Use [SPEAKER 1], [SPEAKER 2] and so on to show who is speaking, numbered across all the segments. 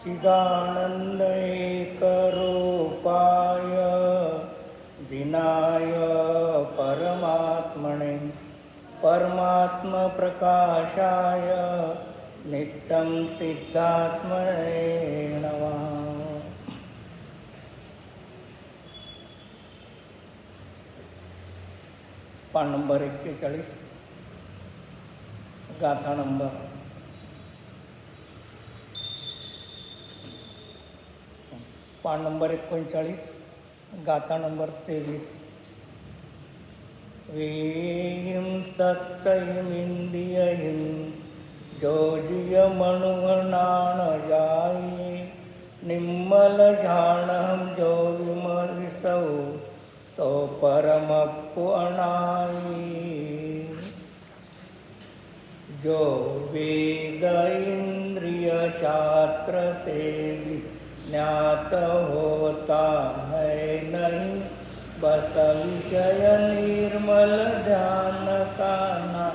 [SPEAKER 1] चिदानंद एक रूपाय दिनाय परमात्मने परमात्म प्रकाशाय नित्यं सिद्धात्मने नमः. पान नंबर 41, गाथा नंबर पान नंबर 39, गाथा नंबर 23. वेयिं सत्तयमिंदियहिं जोजिय मनुगणान जाई निम्मल झाणहं जो विमरिसौ तो परमप्पु अनाई. जो वेद इंद्रिय शास्त्र से ज्ञात होता है नहीं बस विषय निर्मल ध्यान का ना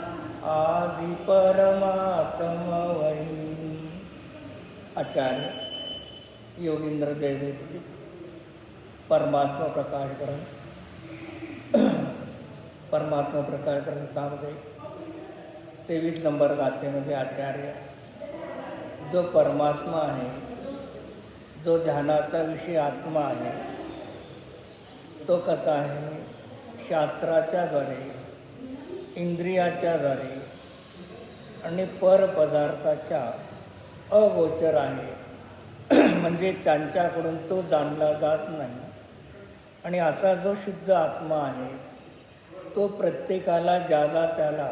[SPEAKER 1] आदि परमात्मा वही. आचार्य योगींद्र देवेची परमात्मा प्रकाशकरण परमात्मा प्रकाशकरण सांगते 23 नंबर गाथेमध्ये आचार्य जो परमात्मा आहे, जो ध्यानाचा विषय आत्मा आहे, तो कसा आहे? शास्त्राच्या द्वारे, इंद्रियाच्या द्वारे आणि परपदार्थाच्या अगोचर आहे. म्हणजे त्यांच्याकडून तो जाणला जात नाही. आणि असा जो शुद्ध आत्मा आहे तो प्रत्येकाला ज्याला त्याला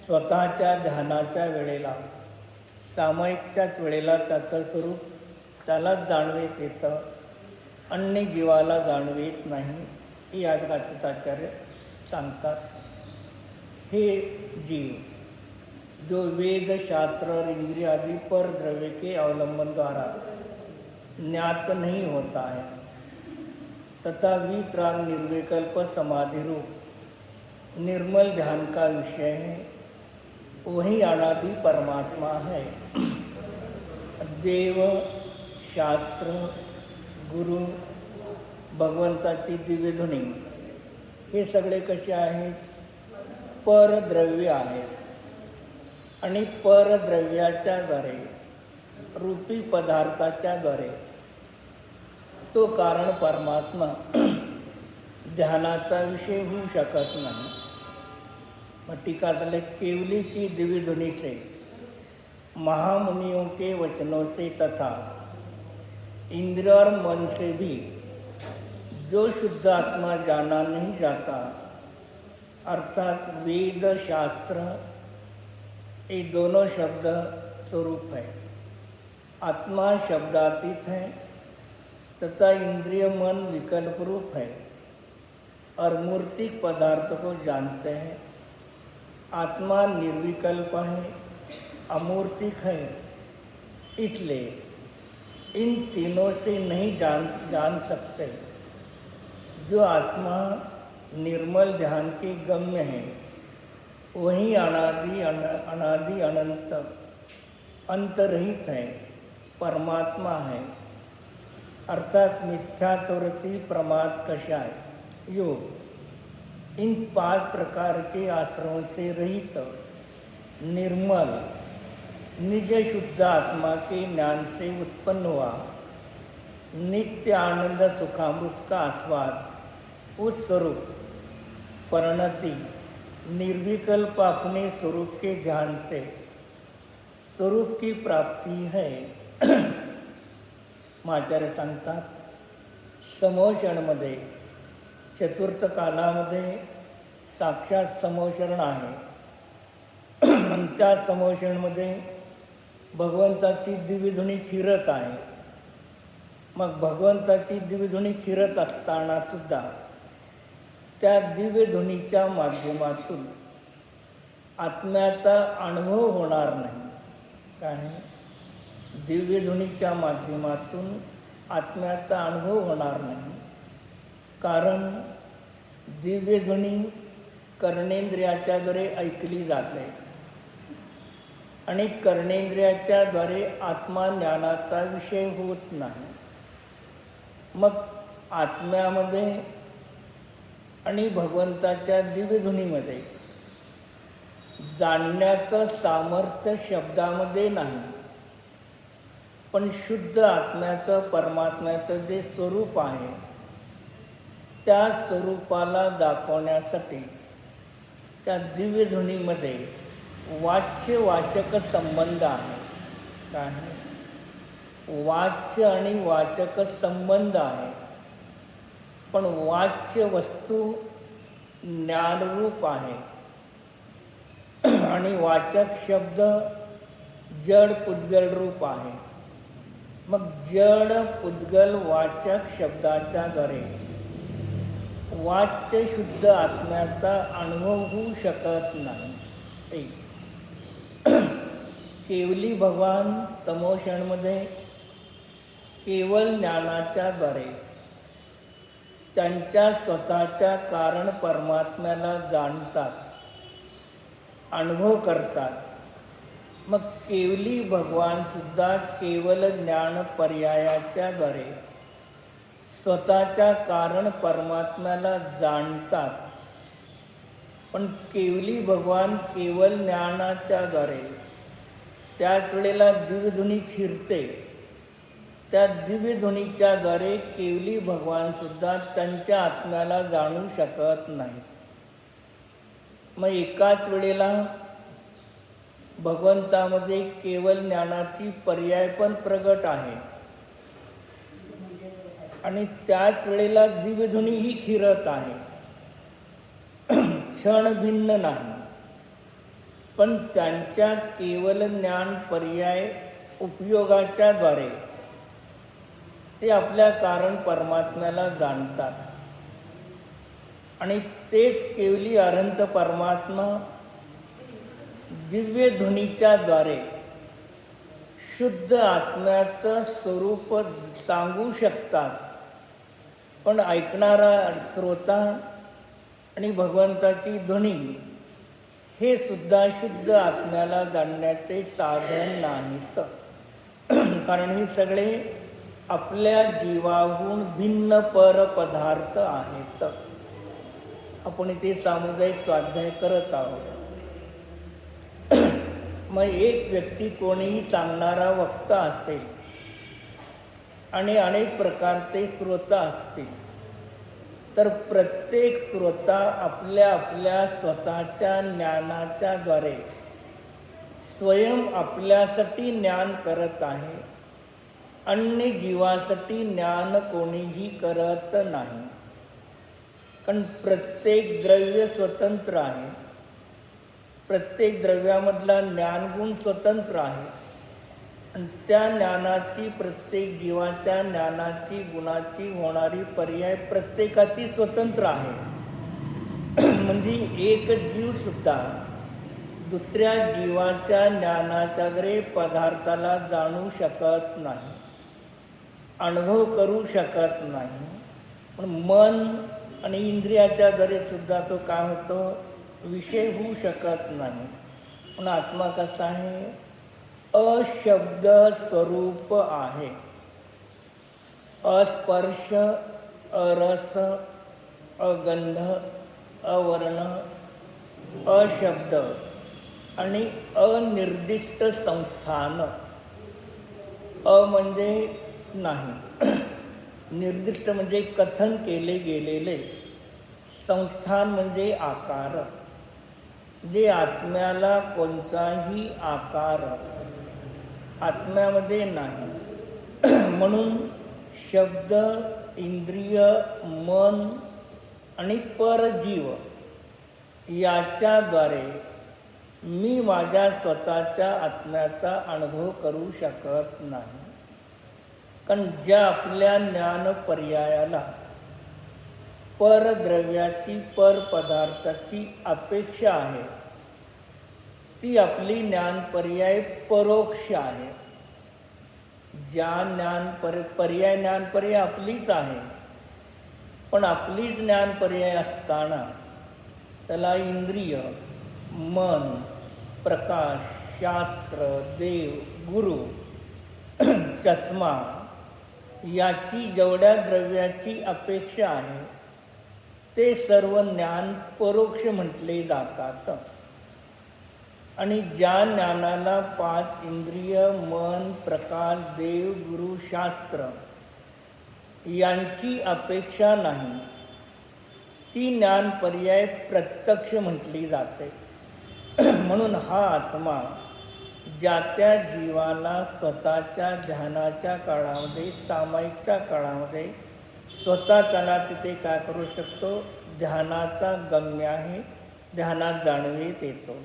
[SPEAKER 1] स्वतःच्या ध्यानाच्या वेळेला, सामायिकच्याच वेळेला त्याचं स्वरूप त्यालाच जाणवेत येतं, अन्य जीवाला जाणवेत नाही. याच गाथेत आचार्य सांगतात. हे जीव जो वेद शास्त्र और इंद्रिय आदि पर द्रव्य के अवलंबन द्वारा ज्ञात नहीं होता है तथा वीतराग निर्विकल्प समाधि रूप निर्मल ध्यान का विषय है, वही अनादि परमात्मा है. देव, शास्त्र, गुरु, भगवंताची दिव्यध्वनी हे सगळे कसे आहेत? परद्रव्य आहेत आणि परद्रव्याच्या द्वारे, रूपी पदार्थाच्या द्वारे तो कारण परमात्मा ध्यानाचा विषय होऊ शकत नाही. मग टीका झाले केवली की दिव्य ध्वनि से महामुनियों के वचनों से तथा इंद्रिय और मन से भी जो शुद्ध आत्मा जाना नहीं जाता, अर्थात वेद शास्त्र ये दोनों शब्द स्वरूप है. आत्मा शब्दातीत है तथा इंद्रिय मन विकल्प रूप है और मूर्तिक पदार्थ को जानते हैं. आत्मा निर्विकल्प है, अमूर्तिक है, इसलिए इन तीनों से नहीं जान सकते. जो आत्मा निर्मल ध्यान के गम्य है वही अनादि अनंत अंतरहित है, परमात्मा है. अर्थात मिथ्यात्वरति प्रमाद कषाय योग इन 5 प्रकार के आश्रयों से रहित निर्मल निज शुद्ध आत्मा के ज्ञान से उत्पन्न हुआ नित्य आनंद सुखामृत का आस्वाद उस स्वरूप परिणति निर्विकल्प अपने स्वरूप के ध्यान से स्वरूप की प्राप्ति है. आचार्य सांगतात समोषणमध्ये चतुर्थ कालामध्ये साक्षात समोषण आहे. त्या समोषणमध्ये भगवंताची दिव्यध्वनी फिरत आहे. मग भगवंताची दिव्यध्वनी फिरत असताना सुद्धा त्या दिव्यध्वनीच्या माध्यमातून आत्म्याचा अनुभव होणार नाही. काय? दिव्यध्वनीच्या माध्यमातून आत्म्याचा अनुभव होणार नाही. कारण दिव्यध्वनी कर्णेंद्रियाच्याद्वारे ऐकली जाते. आणि कर्णेंद्रियाच्या द्वारे आत्मा ज्ञानाचा विषय होत नाही. मग आत्म्यामध्ये आणि भगवंताच्या दिव्यधुनीमध्ये जाणण्याचं सामर्थ्य शब्दामध्ये नाही, पण शुद्ध आत्म्याचं परमात्म्याचं जे स्वरूप आहे त्या स्वरूपाला दाखवण्यासाठी त्या दिव्यधुनीमध्ये वाच्य वाचक संबंध आहे. काय आहे? वाच्य आणि वाचक संबंध आहे. पण वाच्य वस्तू ज्ञानरूप आहे आणि वाचक शब्द जड पुद्गल रूप आहे. मग जड पुद्गल वाचक शब्दाच्या द्वारे वाच्य शुद्ध आत्म्याचा अनुभव होऊ शकत नाही. केवली भगवान समोषणमध्ये केवळ ज्ञानाच्या द्वारे त्यांच्या स्वतःच्या कारण परमात्म्याला जाणतात, अनुभव करतात. मग केवली भगवान सुद्धा केवल ज्ञान पर्यायाच्या द्वारे स्वतःच्या कारण परमात्म्याला जाणतात. पण केवली भगवान केवल ज्ञानाच्या द्वारे त्याच वेळेला दिव्यधुनी शिरते. त्या दिव्यधुनीच्या द्वारे केवली भगवान सुद्धा त्यांच्या आत्म्याला जाणू शकत नाही. मग एकाच वेळेला भगवंतामध्ये केवल ज्ञानाची पर्याय पण प्रगट आहे आणि त्याच वेळेला दिव्यधुनीही खिरत आहे. क्षण भिन्न नाही, पण त्यांच्या केवल ज्ञान पर्याय उपयोगाच्या द्वारे ते आपल्या कारण परमात्म्याला जाणतात. आणि तेच केवली अनंत परमात्मा दिव्यधुनीच्या द्वारे शुद्ध आत्म्याचं स्वरूप सांगू शकतात. पण ऐकणारा श्रोता आणि भगवंताची ध्वनी हे सुद्धा शुद्ध आत्म्याला जाणण्याचे साधन नाहीत. कारण हे सगळे आपल्या जीवाहून भिन्न पर पदार्थ आहेत. आपण इथे सामुदायिक स्वाध्याय करत आहोत. मग एक व्यक्ती कोणीही सांगणारा वक्ता असेल आणि अनेक प्रकारचे श्रोता असतील, तर प्रत्येक श्रोता आपल्या आपल्या स्वतःच्या ज्ञानाच्या द्वारे स्वयं आपल्यासाठी ज्ञान करत आहे. अन्य जीवासाठी ज्ञान कोणीही करत नाही. कारण प्रत्येक द्रव्य स्वतंत्र आहे. प्रत्येक द्रव्यामधला ज्ञानगुण स्वतंत्र आहे आणि त्या ज्ञानाची प्रत्येक जीवाच्या ज्ञानाची गुणाची होणारी पर्याय प्रत्येकाची स्वतंत्र आहे. म्हणजे एक जीवसुद्धा दुसऱ्या जीवाच्या ज्ञानाच्या द्वारे पदार्थाला जाणू शकत नाही, अनुभव करू शकत नाही. पण मन आणि इंद्रियाच्या द्वारे सुद्धा तो काय होतो, विषय होऊ शकत नाही. पण आत्मा कसा आहे, अशब्द स्वरूप आहे. अस्पर्श, अरस, अगंध, अवर्ण, अशब्द आणि अनिर्दिष्ट संस्थान. अ म्हणजे नाही, निर्दिष्ट म्हणजे कथन केले गेलेले, संस्थान म्हणजे आकार. जे आत्म्याला कोणताही आकार आत्म्यामध्ये नाही. म्हणून शब्द, इंद्रिय, मन आणि परजीव याच्याद्वारे मी माझ्या स्वतःच्या आत्म्याचा अनुभव करू शकत नाही. कारण ज्या आपल्या ज्ञान पर्यायाला परद्रव्याची, परपदार्थाची अपेक्षा आहे, ती आपली ज्ञान पर्याय परोक्ष आहे. ज्या पर्याय ज्ञान पर्याय आपलीच आहे, पण आपलीच ज्ञान पर्याय असताना त्याला इंद्रिय, मन, प्रकाश, शास्त्र, देव, गुरु, चष्मा याची जेवढ्या द्रव्याची अपेक्षा आहे ते सर्व ज्ञान परोक्ष म्हटले जातात. आणि ज्या ज्ञानाला 5 इंद्रिय, मन, प्रकाश, देव, गुरु, शास्त्र यांची अपेक्षा नाही ती ज्ञान पर्याय प्रत्यक्ष म्हटली जाते. म्हणून हा आत्मा ज्या त्या जीवाला स्वतःच्या ध्यानाच्या काळामध्ये, सामायिकच्या काळामध्ये स्वतः त्याला तिथे काय करू शकतो, ध्यानाचा गम्य आहे, ध्यानात जाणवीत येतो.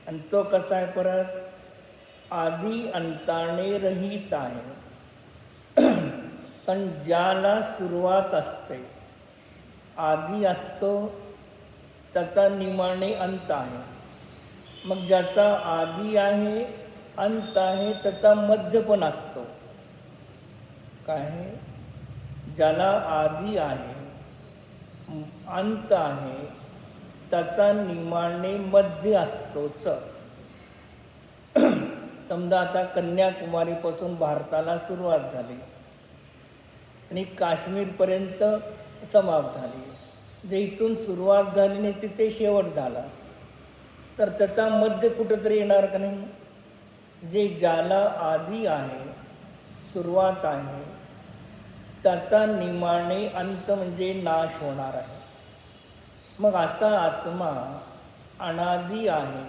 [SPEAKER 1] आणि तो कसा आहे परत, आदी अंताने रहित आहे. पण ज्याला सुरुवात असते, आधी असतो, त्याचा निमाणे अंत आहे. मग ज्याचा आदी आहे, अंत आहे, त्याचा मध्य पण असतो. काय आहे, ज्याला आदी आहे, अंत आहे, त्याचा निमाणे मध्य असतोच. समजा आता कन्याकुमारीपासून भारताला सुरुवात झाली आणि काश्मीरपर्यंत समाप्त झाली. जे इथून सुरुवात झाली नाही तिथे शेवट झाला, तर त्याचा मध्य कुठंतरी येणार का नाही. जे ज्याला आदी आहे, सुरुवात आहे, त्याचा निमाणे अंत म्हणजे नाश होणार आहे. मग असा आत्मा अनादी आहे,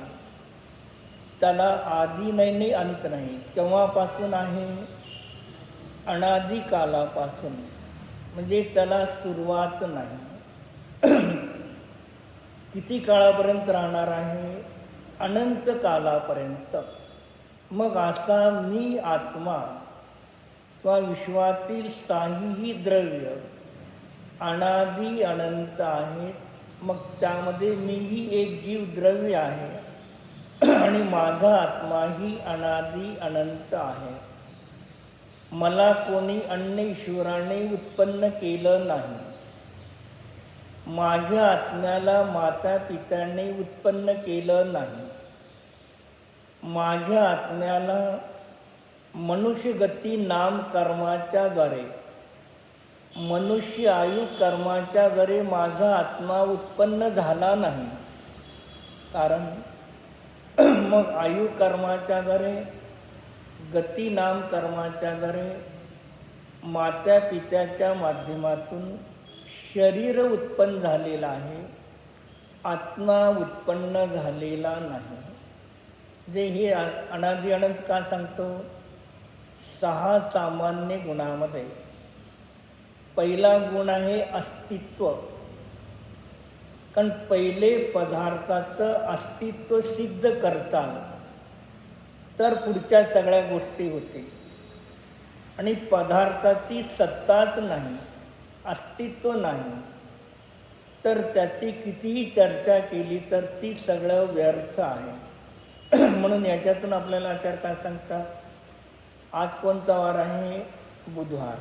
[SPEAKER 1] त्याला आदी नाही, अंत नाही. केव्हापासून आहे, अनादी कालापासून, म्हणजे त्याला सुरुवात नाही. किती काळापर्यंत राहणार आहे, अनंत कालापर्यंत. मग असा मी आत्मा किंवा विश्वातील साहीही द्रव्य अनादी अनंत आहेत. मग त्यामध्ये मीही एक जीव द्रव्य आहे आणि माझा आत्माही अनादी अनंत आहे. मला कोणी अन्य ईश्वराने उत्पन्न केलं नाही. माझ्या आत्म्याला माता पित्याने उत्पन्न केलं नाही. माझ्या आत्म्याला मनुष्यगती नाम कर्माच्या द्वारे, मनुष्य आयु कर्माच्या द्वारे माझा आत्मा उत्पन्न झाला नाही. कारण मग आयु कर्माच्या द्वारे, गती नाम कर्माच्या द्वारे मात्या पित्याच्या माध्यमातून शरीर उत्पन्न झालेला आहे, आत्मा उत्पन्न झालेला नाही. जे हे अनादी अनंत का सांगतो, 6 सामान्य गुणामध्ये पहिला गुण आहे अस्तित्व. कारण पहिले पदार्थाचं अस्तित्व सिद्ध करताल तर पुढच्या सगळ्या गोष्टी होतील. आणि पदार्थाची सत्ताच नाही, अस्तित्व नाही, तर त्याची कितीही चर्चा केली तर ती सगळं व्यर्थ आहे. म्हणून याच्यातून आपल्याला आचार्य काय सांगतात, आज कोणचा वार आहे, बुधवार.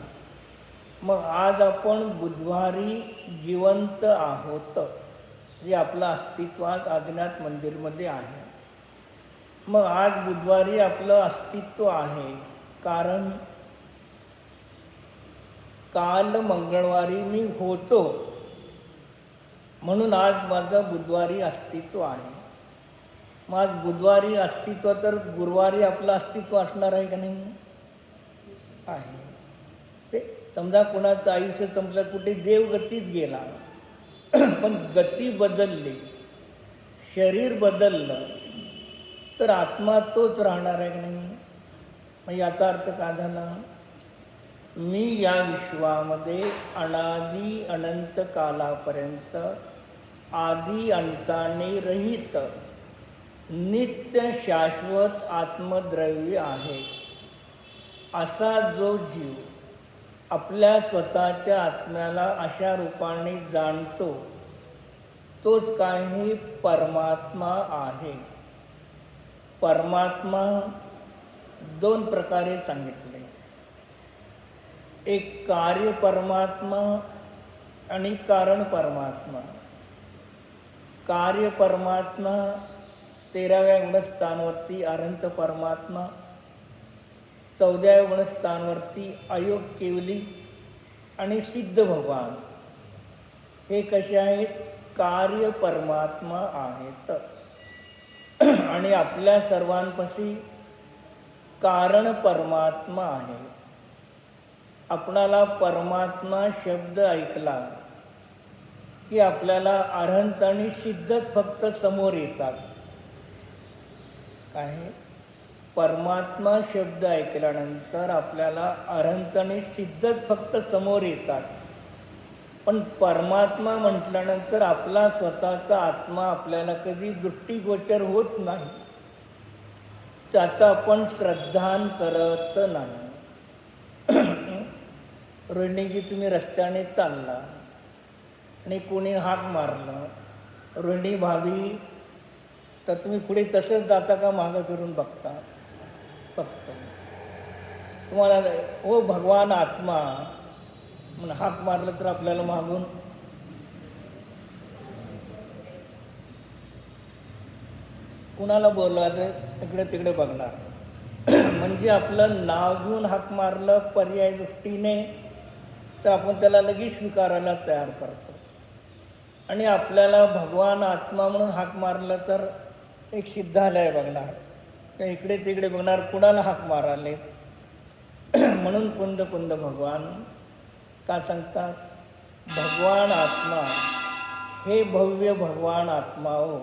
[SPEAKER 1] मग आज आपण बुधवारी जिवंत आहोत, जे आपलं अस्तित्व आज अज्ञात मंदिरमध्ये आहे. मग आज बुधवारी आपलं अस्तित्व आहे, कारण काल मंगळवारी मी होतो, म्हणून आज माझं बुधवारी अस्तित्व आहे. मग आज बुधवारी अस्तित्व, तर गुरुवारी आपलं अस्तित्व असणार आहे का नाही, आहे. ते समजा कोणाचं आयुष्य संपलं, कुठे देवगतीत गेला, पण गती बदलली, शरीर बदललं, तर आत्मा तोच राहणार आहे का नाही. मग याचा अर्थ काय झाला, मी या विश्वामध्ये अनादी अनंत कालापर्यंत आदी अंताने रहित नित्य शाश्वत आत्मद्रव्य आहे. असा जो जीव आपल्या स्वतःच्या आत्म्याला अशा रूपाने जाणतो, तोच काय हे परमात्मा आहे. परमात्मा 2 प्रकारे सांगितले, एक कार्य परमात्मा आणि कारण परमात्मा. कार्य परमात्मा 13व्या गुणस्थानवरती अनंत परमात्मा, 14व्या गुणस्थानवरती अयोग केवली आणि सिद्ध भगवान. हे कसे आहेत? कार्य परमात्मा आहेत. आणि आपल्या सर्वांपाशी कारण परमात्मा आहे. आपणाला परमात्मा शब्द ऐकला की आपल्याला अरहंत आणि सिद्धच फक्त समोर येतात. काय? परमात्मा शब्द ऐकल्यानंतर आपल्याला अरहंत आणि सिद्धच फक्त समोर येतात. पण परमात्मा म्हटल्यानंतर आपला स्वतःचा आत्मा आपल्याला कधी दृष्टीगोचर होत नाही. त्याचा आपण श्रद्धान करत नाही. रोहिणीजी, तुम्ही रस्त्याने चालला आणि कोणी हाक मारलं, रोहिणी भाभी, तर तुम्ही पुढे तसंच जाता का मागं फिरून बघता? बघतो. तुम्हाला ओ भगवान आत्मा म्हणून हाक मारलं तर आपल्याला मागून कुणाला बोलवायचं, इकडे तिकडे बघणार. म्हणजे आपलं नाव घेऊन हाक मारलं पर्याय दृष्टीने तर आपण त्याला लगेच स्वीकारायला तयार करतो. आणि आपल्याला भगवान आत्मा म्हणून हाक मारलं तर एक सिद्धालय बघणार, तर इकडे तिकडे बघणार कुणाला हाक माराले. म्हणून कुंद कुंद भगवान का सांगतात? भगवान आत्मा हे भव्य भगवान आत्मा हो,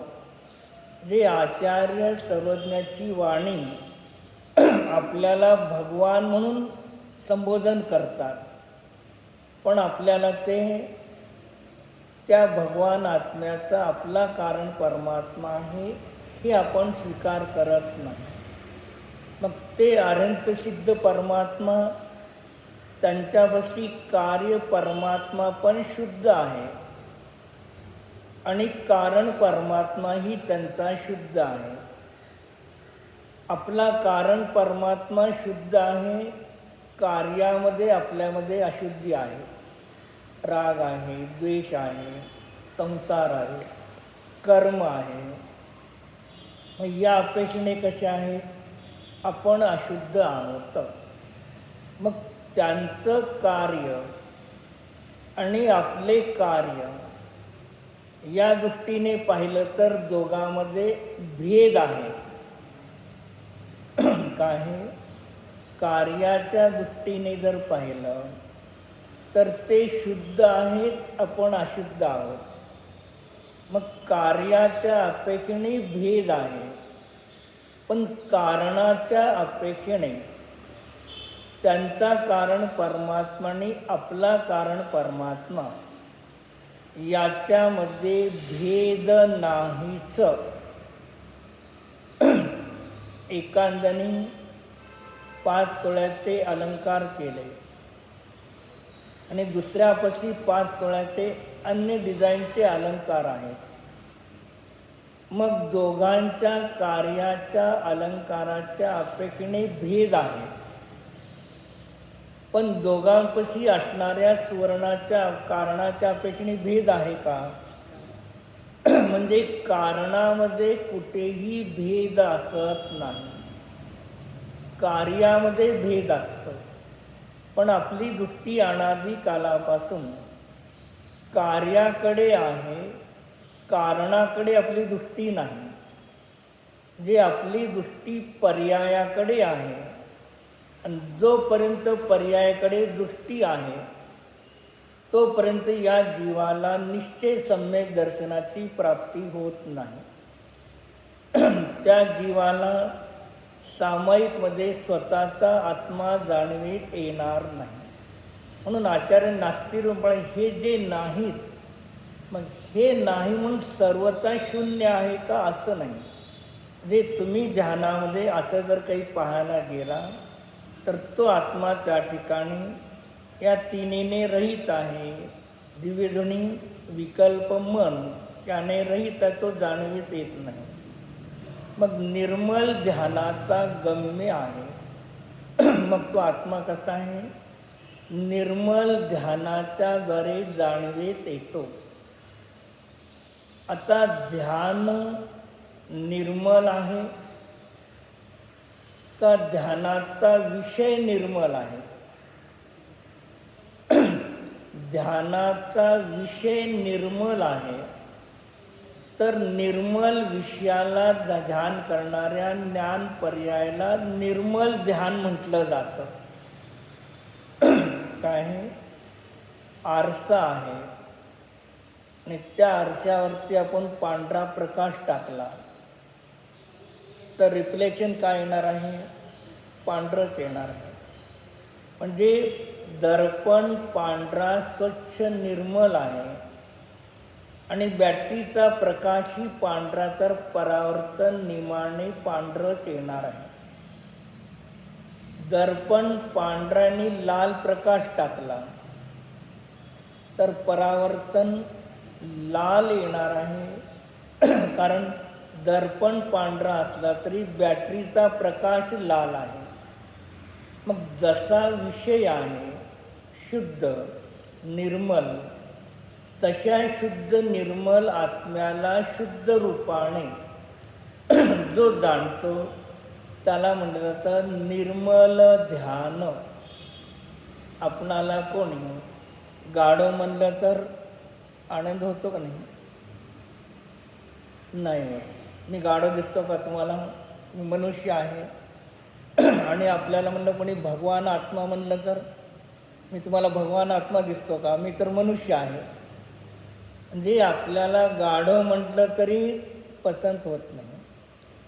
[SPEAKER 1] जे आचार्य सर्वज्ञाची वाणी आपल्याला भगवान म्हणून संबोधन करतात. पण आपल्याला ते त्या भगवान आत्म्याचा आपला कारण परमात्मा आहे हे आपण स्वीकार करत नाही. मग ते अनंत सिद्ध परमात्मा, त्यांच्यापाशी कार्य परमात्मा पण शुद्ध आहे आणि कारण परमात्माही त्यांचा शुद्ध आहे. आपला कारण परमात्मा शुद्ध आहे, कार्यामध्ये आपल्यामध्ये अशुद्धी आहे. राग आहे, द्वेष आहे, संसार आहे, कर्म आहे. मग या अपेक्षेने कसे आहेत? आपण अशुद्ध आहोत. मग त्यांचं कार्य आणि आपले कार्य या दृष्टीने पाहिलं तर दोघांमध्ये भेद आहे. काय? कार्याच्या दृष्टीने जर पाहिलं तर ते शुद्ध आहेत, आपण अशुद्ध आहोत. मग कार्याच्या अपेक्षेने भेद आहे, पण कारणाच्या अपेक्षेने त्यांचा कारण परमात्मा आणि आपला कारण परमात्मा याच्यामध्ये भेद नाहीच. एकांदानी 5 तोळ्याचे अलंकार केले आणि दुसऱ्यापाशी 5 तोळ्याचे अन्य डिझाईनचे अलंकार आहेत. मग दोघांच्या कार्याच्या अलंकाराच्या अपेक्षेने भेद आहे, पण दोघांपाशी असणाऱ्या सुवर्णाच्या कारणाच्या अपेक्षेने भेद आहे का? म्हणजे कारणामध्ये कुठेही भेद असत नाही, कार्यामध्ये भेद असतो. पण आपली दृष्टी अनादी कालापासून कार्याकडे आहे, कारणाकडे आपली दृष्टी नाही. जे आपली दृष्टी पर्यायाकडे आहे, आणि जोपर्यंत पर्यायाकडे दृष्टी आहे तोपर्यंत या जीवाला निश्चय सम्यक दर्शनाची प्राप्ती होत नाही. त्या जीवाला सामायिकमध्ये स्वतःचा आत्मा जाणवीत येणार नाही. म्हणून आचार्य नास्तिरूपणे हे जे नाहीत, मग हे नाही म्हणून सर्वता शून्य आहे का? असं नाही. जे तुम्ही ध्यानामध्ये असं जर काही पाहायला गेला तर तो आत्मा त्या ठिकाणी या तिन्हीने रहित आहे. दिव्यध्वनी, विकल्प, मन याने रहित आहे, तो जाणवीत येत नाही. मग निर्मल ध्यानाचा गम्य आहे. मग तो आत्मा कसा आहे? निर्मल ध्यानाच्या द्वारे जाणवीत येतो. आता ध्यान निर्मल आहे का ध्यानाचा विषय निर्मल आहे? ध्यानाचा विषय निर्मल आहे तर निर्मल विषयाला ध्यान करणाऱ्या ज्ञान पर्यायाला निर्मल ध्यान म्हटलं जातं. काय आहे? आरसा आहे आणि त्या आरशावरती आपण पांढरा प्रकाश टाकला तर रिफ्लेक्शन काय येणार आहे? पांढरंच येणार आहे. म्हणजे दर्पण पांढरा स्वच्छ निर्मल आहे आणि बॅटरीचा प्रकाशही पांढरा, तर परावर्तन निमाने पांढरंच येणार आहे. दर्पण पांढऱ्याने लाल प्रकाश टाकला तर परावर्तन लाल येणार आहे. कारण दर्पण पांढरा असला तरी बॅटरीचा प्रकाश लाल आहे. मग जसा विषय आहे शुद्ध निर्मल, तशा शुद्ध निर्मल आत्म्याला शुद्ध रूपाने जो जाणतो त्याला म्हटलं जातं निर्मल ध्यान. आपणाला कोणी गाढव म्हणलं तर आनंद होतो का नाही? नाही. मी गाढव दिसतो का तुम्हाला? मी मनुष्य आहे. आणि आपल्याला म्हणलं कोणी भगवान आत्मा म्हणलं तर मी तुम्हाला भगवान आत्मा दिसतो का? मी तर मनुष्य आहे. म्हणजे आपल्याला गाढव म्हटलं तरी पसंत होत नाही.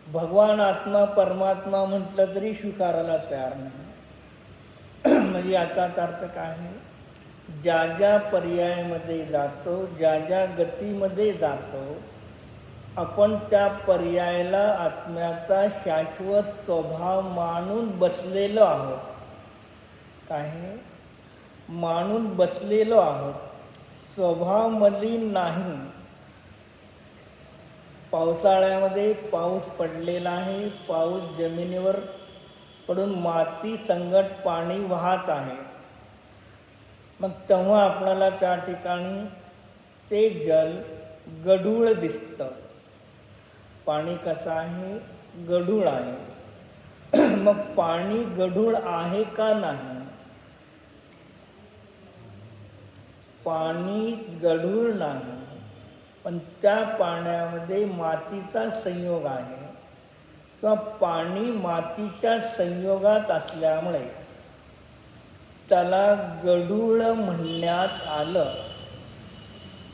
[SPEAKER 1] भगवान आत्मा परमात्मा म्हटलं तरी स्वीकारायला तयार नाही. म्हणजे याचा अर्थ काय आहे? ज्या ज्या पर्यायामध्ये जातो, ज्या ज्या गतीमध्ये जातो, आपण त्या पर्यायाला आत्म्याचा शाश्वत स्वभाव मानून बसलेलो आहोत. काय? मानून बसलेलो आहोत. स्वभाव मलिन नाही. पावसाळ्यामध्ये पाऊस पडलेला आहे. पाऊस जमिनीवर पडून माती संगट पाणी वाहत आहे. मग तेव्हा आपल्याला त्या ठिकाणी ते जल गढूळ दिसतं. पाणी कसं आहे? गढूळ आहे. मग पाणी गढूळ आहे का नाही? पाणी गढूळ नाही, पण त्या पाण्यामध्ये मातीचा संयोग आहे किंवा पाणी मातीच्या संयोगात असल्यामुळे त्याला गढूळ म्हणण्यात आलं.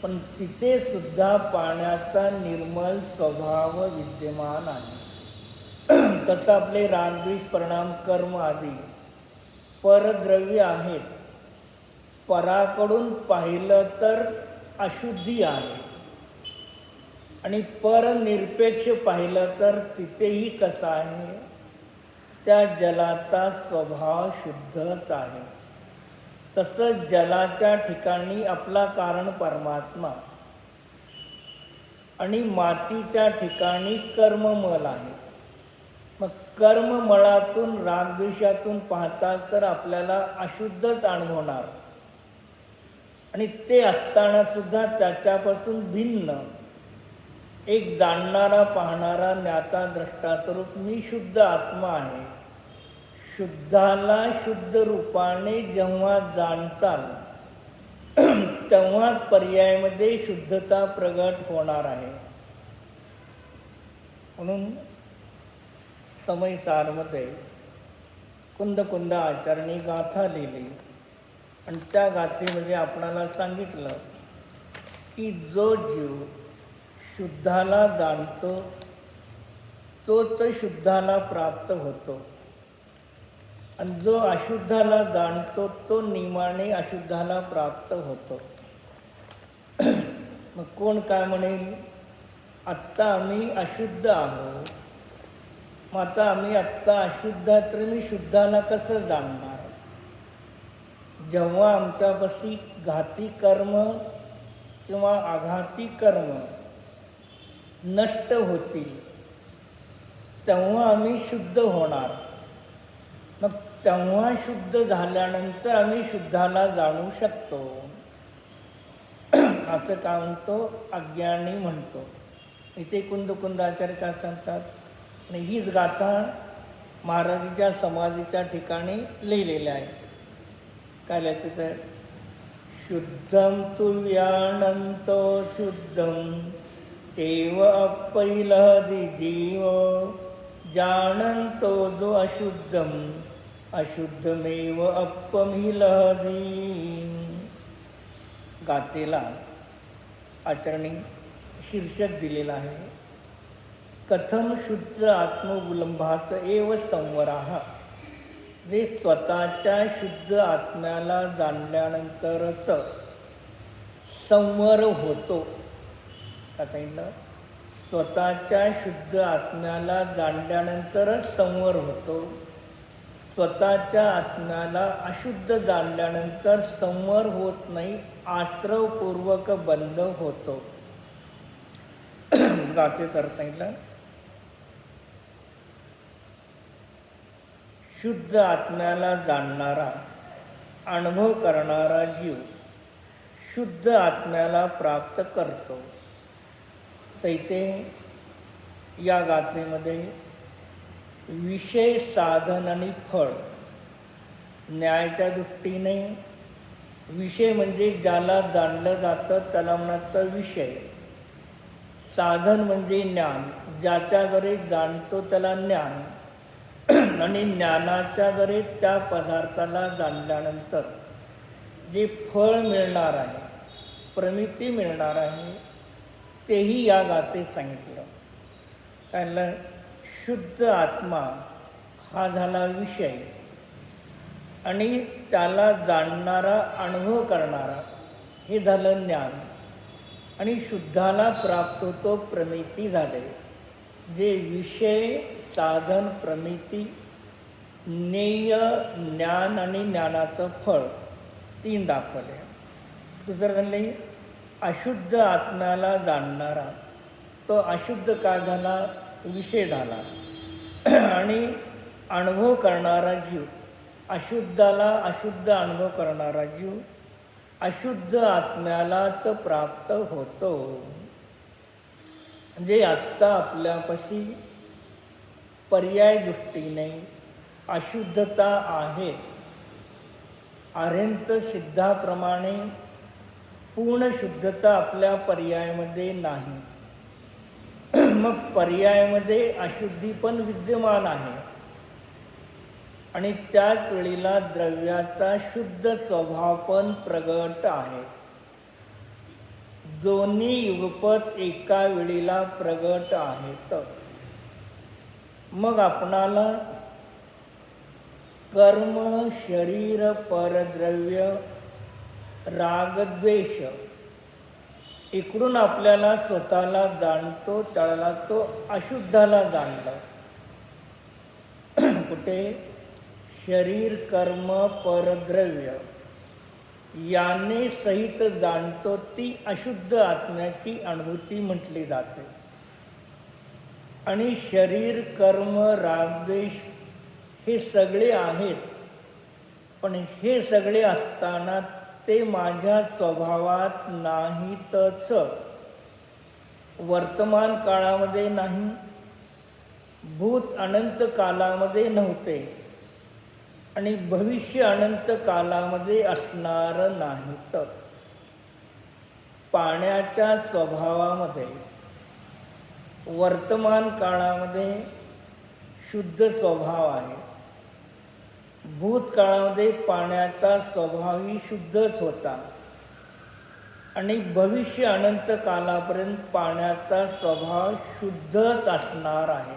[SPEAKER 1] पण तिथे सुद्धा पाण्याचा निर्मल स्वभाव विद्यमान आहे. तसं आपले रागद्वेष परिणाम कर्म आदी परद्रव्य आहेत. पराकडून पाहिलं तर अशुद्धी आहे आणि परनिरपेक्ष पाहिलं तर तिथेही कसं आहे? त्या जलाचा स्वभाव शुद्धच आहे. तसंच जलाच्या ठिकाणी आपला कारण परमात्मा आणि मातीच्या ठिकाणी कर्ममल आहे. मग कर्ममळातून रागद्वेषातून पाहताल तर आपल्याला अशुद्धच अनुभवणार आणि ते असताना सुद्धा त्याच्यापासून भिन्न एक जाणणारा, पाहणारा, ज्ञाता, द्रष्टास्वरूप मी शुद्ध आत्मा आहे. शुद्धाला शुद्ध रूपाने जेव्हा जाणचाल तेव्हाच पर्यायामध्ये शुद्धता प्रगट होणार आहे. म्हणून समयसारमध्ये कुंद आचार्यांनी गाथा लिहिली आणि त्या गाथेमध्ये आपणाला सांगितलं की जो जीव शुद्धाला जाणतो तोच शुद्धाला प्राप्त होतो आणि जो अशुद्धाला जाणतो तो नियमाने अशुद्धाला प्राप्त होतो. मग कोण काय म्हणेल? आत्ता आम्ही अशुद्ध आहोत, मग आता आम्ही आत्ता अशुद्ध आहे तर मी शुद्धाला कसं जाणणार? जेव्हा आमच्यापाशी घाती कर्म किंवा आघाती कर्म नष्ट होतील तेव्हा आम्ही शुद्ध होणार. मग तेव्हा शुद्ध झाल्यानंतर आम्ही शुद्धाला जाणू शकतो. असं काय म्हणतो? अज्ञानी म्हणतो. इथे कुंदकुंदाचार्य काय सांगतात, आणि हीच गाथा महाराजांच्या समाधीच्या ठिकाणी लिहिलेली आहे. काय लिहायचं तर, शुद्धम तुव्यानंतो शुद्धम चैव अपैलहदी जीव जानंतो दो अशुद्धम अशुद्धमेव अपमिलहदी. गातेला आचरणी शीर्षक दिलेलं आहे, कथम शुद्ध आत्मविलंबात एव संवराः. जे स्वतःच्या शुद्ध आत्म्याला जाणल्यानंतरच संवर होतो. का सांगितलं, स्वतःच्या शुद्ध आत्म्याला जाणल्यानंतरच संवर होतो. स्वतःच्या आत्म्याला अशुद्ध जाणल्यानंतर संवर होत नाही, आश्रवपूर्वक बंध होतो. गातेत अर्थ सांगितलं, शुद्ध आत्म्याला जाणणारा, अनुभव करणारा जीव शुद्ध आत्म्याला प्राप्त करतो. तर इथे या गाथेमध्ये विषय, साधन आणि फळ न्यायाच्या दृष्टीने विषय म्हणजे ज्याला जाणलं जातं त्याला म्हणायचं विषय. साधन म्हणजे ज्ञान, ज्याच्याद्वारे जाणतो त्याला ज्ञान. आणि ज्ञानाच्याद्वारे त्या पदार्थाला जाणल्यानंतर जे फळ मिळणार आहे, प्रमिती मिळणार आहे, तेही या गाथेत सांगितलं. कारण शुद्ध आत्मा हा झाला विषय, आणि त्याला जाणणारा, अनुभव करणारा हे झालं ज्ञान, आणि शुद्धाला प्राप्त होतो प्रमिती झाले. जे विषय, साधन, प्रमिती, ज्ञेय, ज्ञान आणि ज्ञानाचं फळ 3 दाखवले. दुसरं झाले अशुद्ध आत्म्याला जाणणारा, तो अशुद्ध का झाला, विषय झाला. आणि अनुभव करणारा जीव, अशुद्धाला अशुद्ध अनुभव करणारा जीव अशुद्ध आत्म्यालाच प्राप्त होतो. म्हणजे आत्ता आपल्यापाशी पर्याय दृष्टीने अशुद्धता आहे. आर्यंत सिद्धाप्रमाणे पूर्ण शुद्धता आपल्या पर्यायामध्ये नाही. मग पर्यायामध्ये अशुद्धी पण विद्यमान आहे, आणि त्याच वेळेला द्रव्याचा शुद्ध स्वभाव पण प्रगट आहे. दोन्ही युगपत एका वेळेला प्रगट आहेत. मग आपणाला कर्म, शरीर, परद्रव्य, रागद्वेष इकडून आपल्याला स्वतःला जाणतो, त्याला तो अशुद्धाला जाणला. कुठे शरीर, कर्म, परद्रव्य याने सहित जाणतो, ती अशुद्ध आत्म्याची अनुभूती म्हटली जाते. आणि शरीर, कर्म, रागद्वेष हे सगळे आहेत, पण हे सगळे असताना ते माझ्या स्वभावात नाहीतच. वर्तमान काळामध्ये नाही, भूत अनंत कालामध्ये नव्हते, आणि भविष्य अनंत कालामध्ये असणार नाहीत. पाण्याच्या स्वभावामध्ये वर्तमान काळामध्ये शुद्ध स्वभाव आहे. भूतकाळामध्ये पाण्याचा स्वभावही शुद्धच होता, आणि भविष्य अनंत कालापर्यंत पाण्याचा स्वभाव शुद्धच असणार आहे.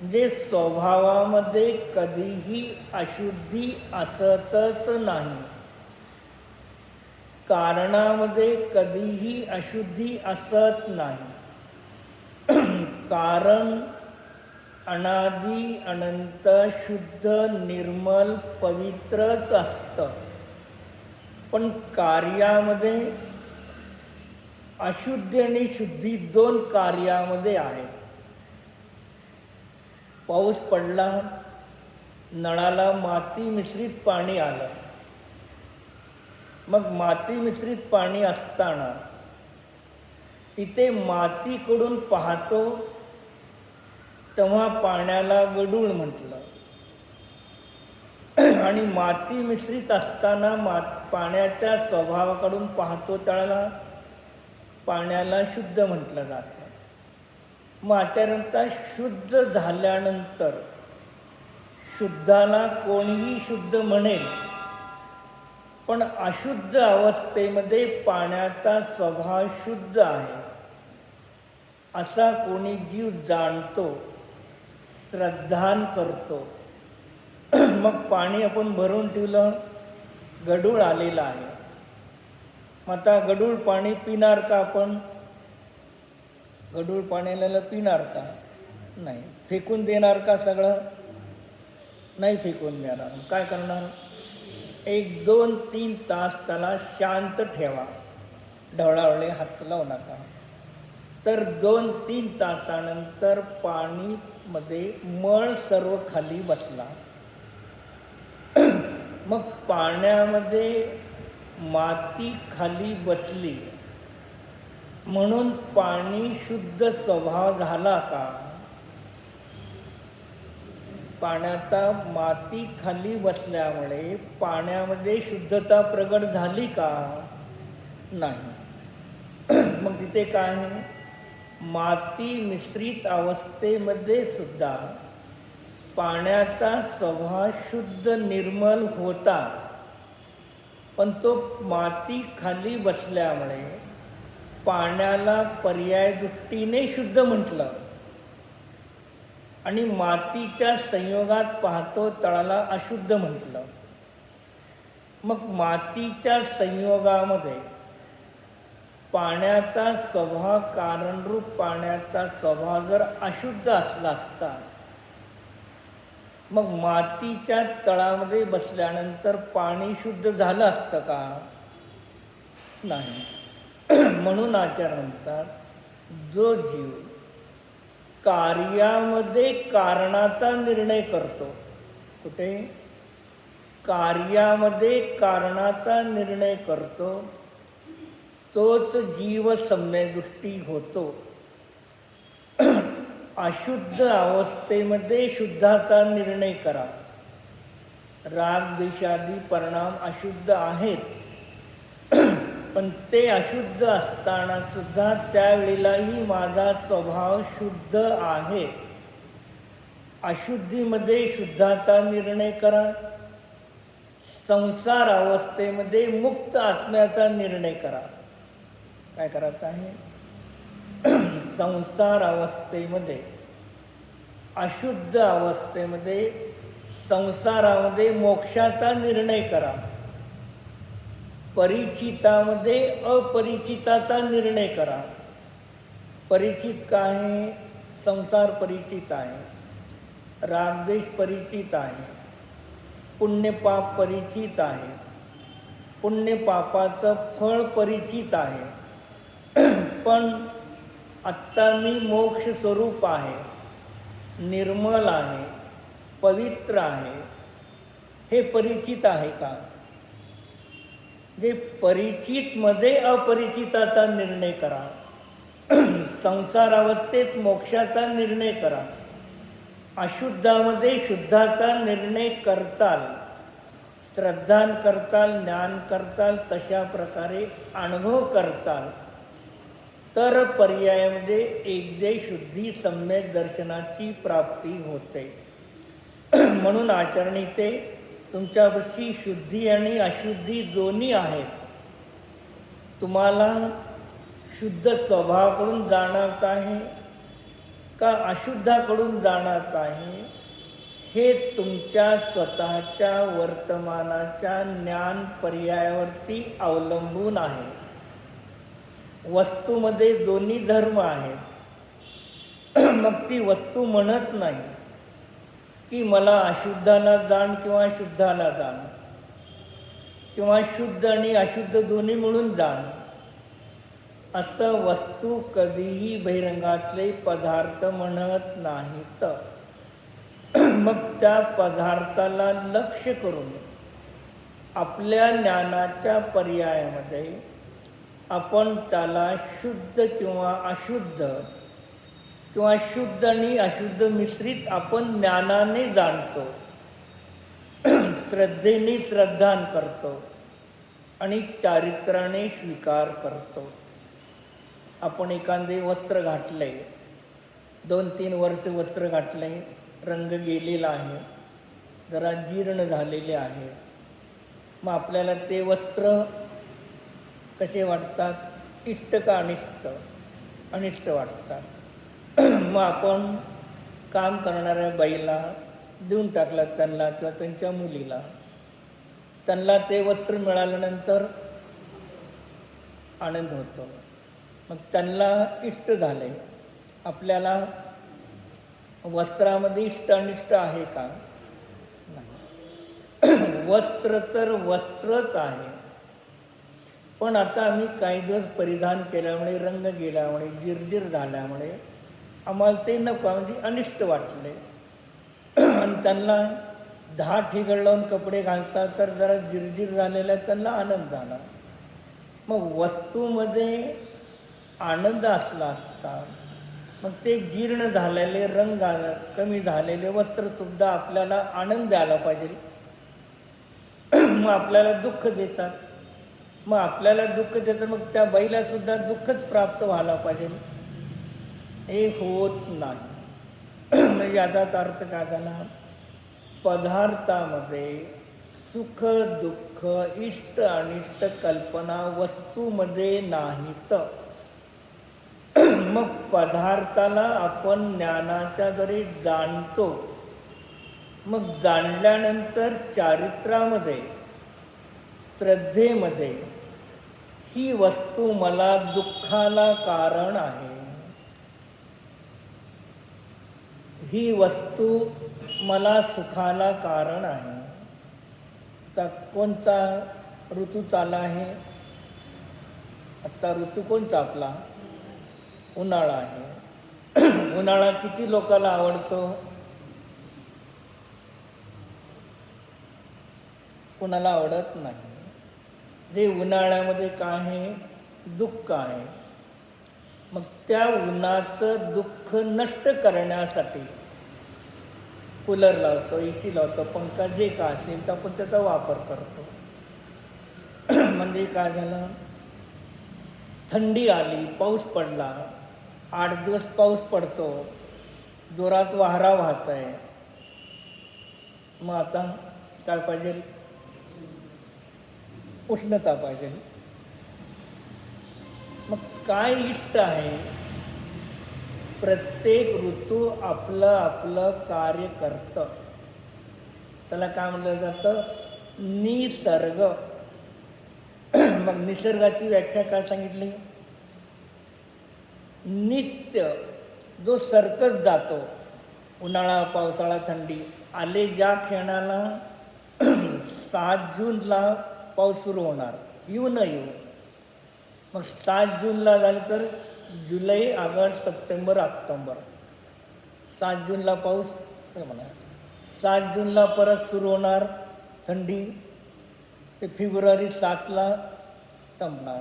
[SPEAKER 1] म्हणजे स्वभावामध्ये कधीही अशुद्धी असतच नाही, कारणामध्ये कधीही अशुद्धी असत नाही. कारण अनादी अनंत शुद्ध निर्मल पवित्रच असतं, पण कार्यामध्ये अशुद्धी आणि शुद्धी 2 कार्यामध्ये आहेत. पाऊस पडला, नळाला माती मिश्रित पाणी आलं. मग माती मिश्रित पाणी असताना तिथे मातीकडून पाहतो तेव्हा पाण्याला गढूळ म्हटलं, आणि माती मिश्रित असताना पाण्याच्या स्वभावाकडून पाहतो त्याला पाण्याला शुद्ध म्हटलं जातं. मग आचार्यांचा शुद्ध झाल्यानंतर शुद्धाला कोणीही शुद्ध म्हणेल, पण अशुद्ध अवस्थेमध्ये पाण्याचा स्वभाव शुद्ध आहे असा कोणी जीव जाणतो, श्रद्धान करतो. मग पाणी आपण भरून ठेवलं, गढूळ आलेलं आहे, मग आता गढूळ पाणी पिणार का आपण? गढूळ पाण्याला पिणार का? नाही. फेकून देणार का सगळं? नाही फेकून देणार. काय करणार? 1, 2, 3 तास त्याला शांत ठेवा, ढवळाढवळे हात लावू नका. तर 2-3 तासानंतर पाणीमध्ये मळ सर्व खाली बसला. मग पाण्यामध्ये माती खाली बसली म्हणून पाणी शुद्ध स्वभाव झाला का? पाण्याचा माती खाली बसल्यामुळे पाण्यामध्ये शुद्धता प्रगट झाली का? नाही. मग तिथे काय आहे? माती मिश्रित अवस्थेमध्ये सुद्धा पाण्याचा स्वभाव शुद्ध निर्मल होता, पण तो माती खाली बसल्यामुळे पाण्याला पर्याय दृष्टीने शुद्ध म्हटलं, आणि मातीच्या संयोगात पाहतो तळाला अशुद्ध म्हटलं. मग मातीच्या संयोगामध्ये पाण्याचा स्वभाव, कारणरूप पाण्याचा स्वभाव जर अशुद्ध असला असता, मग मातीच्या तळामध्ये बसल्यानंतर पाणी शुद्ध झालं असतं का? नाही. म्हणून आचार्य म्हणतात, जो जीव कार्यामध्ये कारणाचा निर्णय करतो, कुठे? कार्यामध्ये कारणाचा निर्णय करतो, तोच जीव सम्यदृष्टी होतो. अशुद्ध अवस्थेमध्ये शुद्धाचा निर्णय करा. राग द्वेषादी परिणाम अशुद्ध आहेत, पण ते अशुद्ध असताना सुद्धा त्यावेळेलाही माझा स्वभाव शुद्ध आहे. अशुद्धीमध्ये शुद्धाचा निर्णय करा. संसार अवस्थेमध्ये मुक्त आत्म्याचा निर्णय करा. काय करायचं आहे? संसार अवस्थेमध्ये, अशुद्ध अवस्थेमध्ये, संसारामध्ये मोक्षाचा निर्णय करा. परिचितामध्ये अपरिचिताचा निर्णय करा. परिचित काय आहे? संसार परिचित आहे, रागद्वेष परिचित आहे, पुण्यपाप परिचित आहे, पुण्यपापाचं फळ परिचित आहे. पण आत्ता मी मोक्ष स्वरूप आहे, निर्मल आहे, पवित्र आहे, हे परिचित आहे का? जे परिचितमध्ये अपरिचिताचा निर्णय करा. संसार अवस्थेत मोक्षाचा निर्णय करा. अशुद्धामध्ये शुद्धाचा निर्णय करताल, श्रद्धान करताल, ज्ञान करताल, तशा प्रकारे अनुभव करताल, तर पर्यायामध्ये एकदेश शुद्धी सम्यक दर्शनाची प्राप्ती होते. म्हणून आचरणी ते तुमच्यापाशी शुद्धी आणि अशुद्धी दोन्ही आहेत. तुम्हाला शुद्ध स्वभावाकडून जाण्याचं आहे का अशुद्धाकडून जाण्याचं आहे, हे तुमच्या स्वतःच्या वर्तमानाच्या ज्ञान पर्यायावरती अवलंबून आहे. वस्तूमध्ये दोन्ही धर्म आहेत. मग ती वस्तू म्हणत नाही की मला अशुद्धाला जाण किंवा शुद्धाला जाण, किंवा शुद्ध आणि अशुद्ध दोन्ही मिळून जाण, असं वस्तू कधीही बहिरंगातले पदार्थ म्हणत नाहीत. मग त्या पदार्थाला लक्ष्य करून आपल्या ज्ञानाच्या पर्यायामध्ये आपण त्याला शुद्ध किंवा अशुद्ध किंवा शुद्ध आणि अशुद्ध मिश्रित आपण ज्ञानाने जाणतो, श्रद्धेने श्रद्धान करतो आणि चारित्र्याने स्वीकार करतो. आपण एखादे वस्त्र घातले, 2-3 वर्ष वस्त्र घातले, रंग गेलेला आहे, जरा जीर्ण झालेले आहे, मग आपल्याला ते वस्त्र कसे वाटतात? इष्ट का अनिष्ट? अनिष्ट वाटतात. मग आपण काम करणाऱ्या बाईला देऊन टाकलं त्यांना किंवा त्यांच्या मुलीला, त्यांना ते वस्त्र मिळाल्यानंतर आनंद होतो, मग त्यांना इष्ट झाले. आपल्याला वस्त्रामध्ये इष्ट अनिष्ट आहे का? नाही. वस्त्र तर वस्त्रच आहे, पण आता आम्ही काही दिवस परिधान केल्यामुळे, रंग गेल्यामुळे, जिरजीर झाल्यामुळे आम्हाला ते नको, म्हणजे अनिष्ट वाटले. आणि त्यांना 10 ठिगळ लावून कपडे घालतात, तर जरा जिरजीर झालेला त्यांना आनंद झाला. मग वस्तूमध्ये आनंद असला असता, मग ते जीर्ण झालेले, रंग कमी झालेले वस्त्रसुद्धा आपल्याला आनंद द्यायला पाहिजे. मग आपल्याला दुःख देतात, मग आपल्याला दुःख देतात, मग त्या बाईलासुद्धा दुःखच प्राप्त व्हायला पाहिजे. हे होत नाही. म्हणजे याचाच अर्थ काय झाला? पदार्थामध्ये सुख दुःख, इष्ट अनिष्ट कल्पना वस्तूमध्ये नाहीत. मग पदार्थाला आपण ज्ञानाच्या द्वारे जाणतो, मग जाणल्यानंतर चारित्र्यामध्ये, श्रद्धेमध्ये ही वस्तू मला दुःखाला कारण आहे, ही वस्तू मला सुखाला कारण आहे. आता कोणता ऋतू चालला आहे? आत्ता ऋतू कोणता आपला? उन्हाळा आहे. उन्हाळा किती लोकांना आवडतो? कोणाला आवडत नाही. जे उन्हाळ्यामध्ये काय आहे? दुःख आहे. मग त्या उन्हाचं दुःख नष्ट करण्यासाठी कूलर लावतो, AC लावतो, पंखा, जे काय असेल तर आपण त्याचा वापर करतो. म्हणजे काय झालं? थंडी आली, पाऊस पडला, 8 दिवस पाऊस पडतो, जोरात वारा वाहत आहे, मग आता काय पाहिजे? उष्णता पाहिजे. मग काय इष्ट आहे? प्रत्येक ऋतू आपलं आपलं कार्य करतं. त्याला काय म्हटलं जातं? निसर्ग. मग निसर्गाची व्याख्या काय सांगितली? नित्य, जो सरकत जातो. उन्हाळा, पावसाळा, थंडी आले ज्या क्षणाला 7 जूनला पाऊस सुरू होणार, येऊ न येऊ, मग 7 जूनला झालं तर जुलै, ऑगस्ट, सप्टेंबर, ऑक्टोबर, 7 जूनला पाऊस म्हणा, 7 जूनला परत सुरू होणार थंडी, ते फेब्रुवारी 7ला संपणार.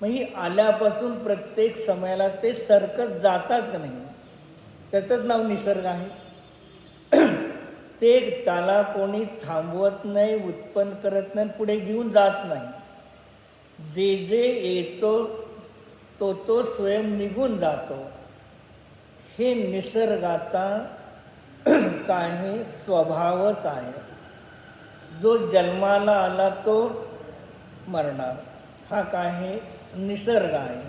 [SPEAKER 1] मग ही आल्यापासून प्रत्येक समयाला ते सरकत जातात का नाही, त्याचंच नाव निसर्ग आहे. ते त्याला कोणी थांबवत नाही, उत्पन्न करत नाही, पुढे घेऊन जात नाही. जे जे येतो तो तो स्वयं निघून जातो. हे निसर्गाचा काय आहे? स्वभावच आहे. जो जन्माला आला तो मरणार, हा काय आहे? निसर्ग आहे.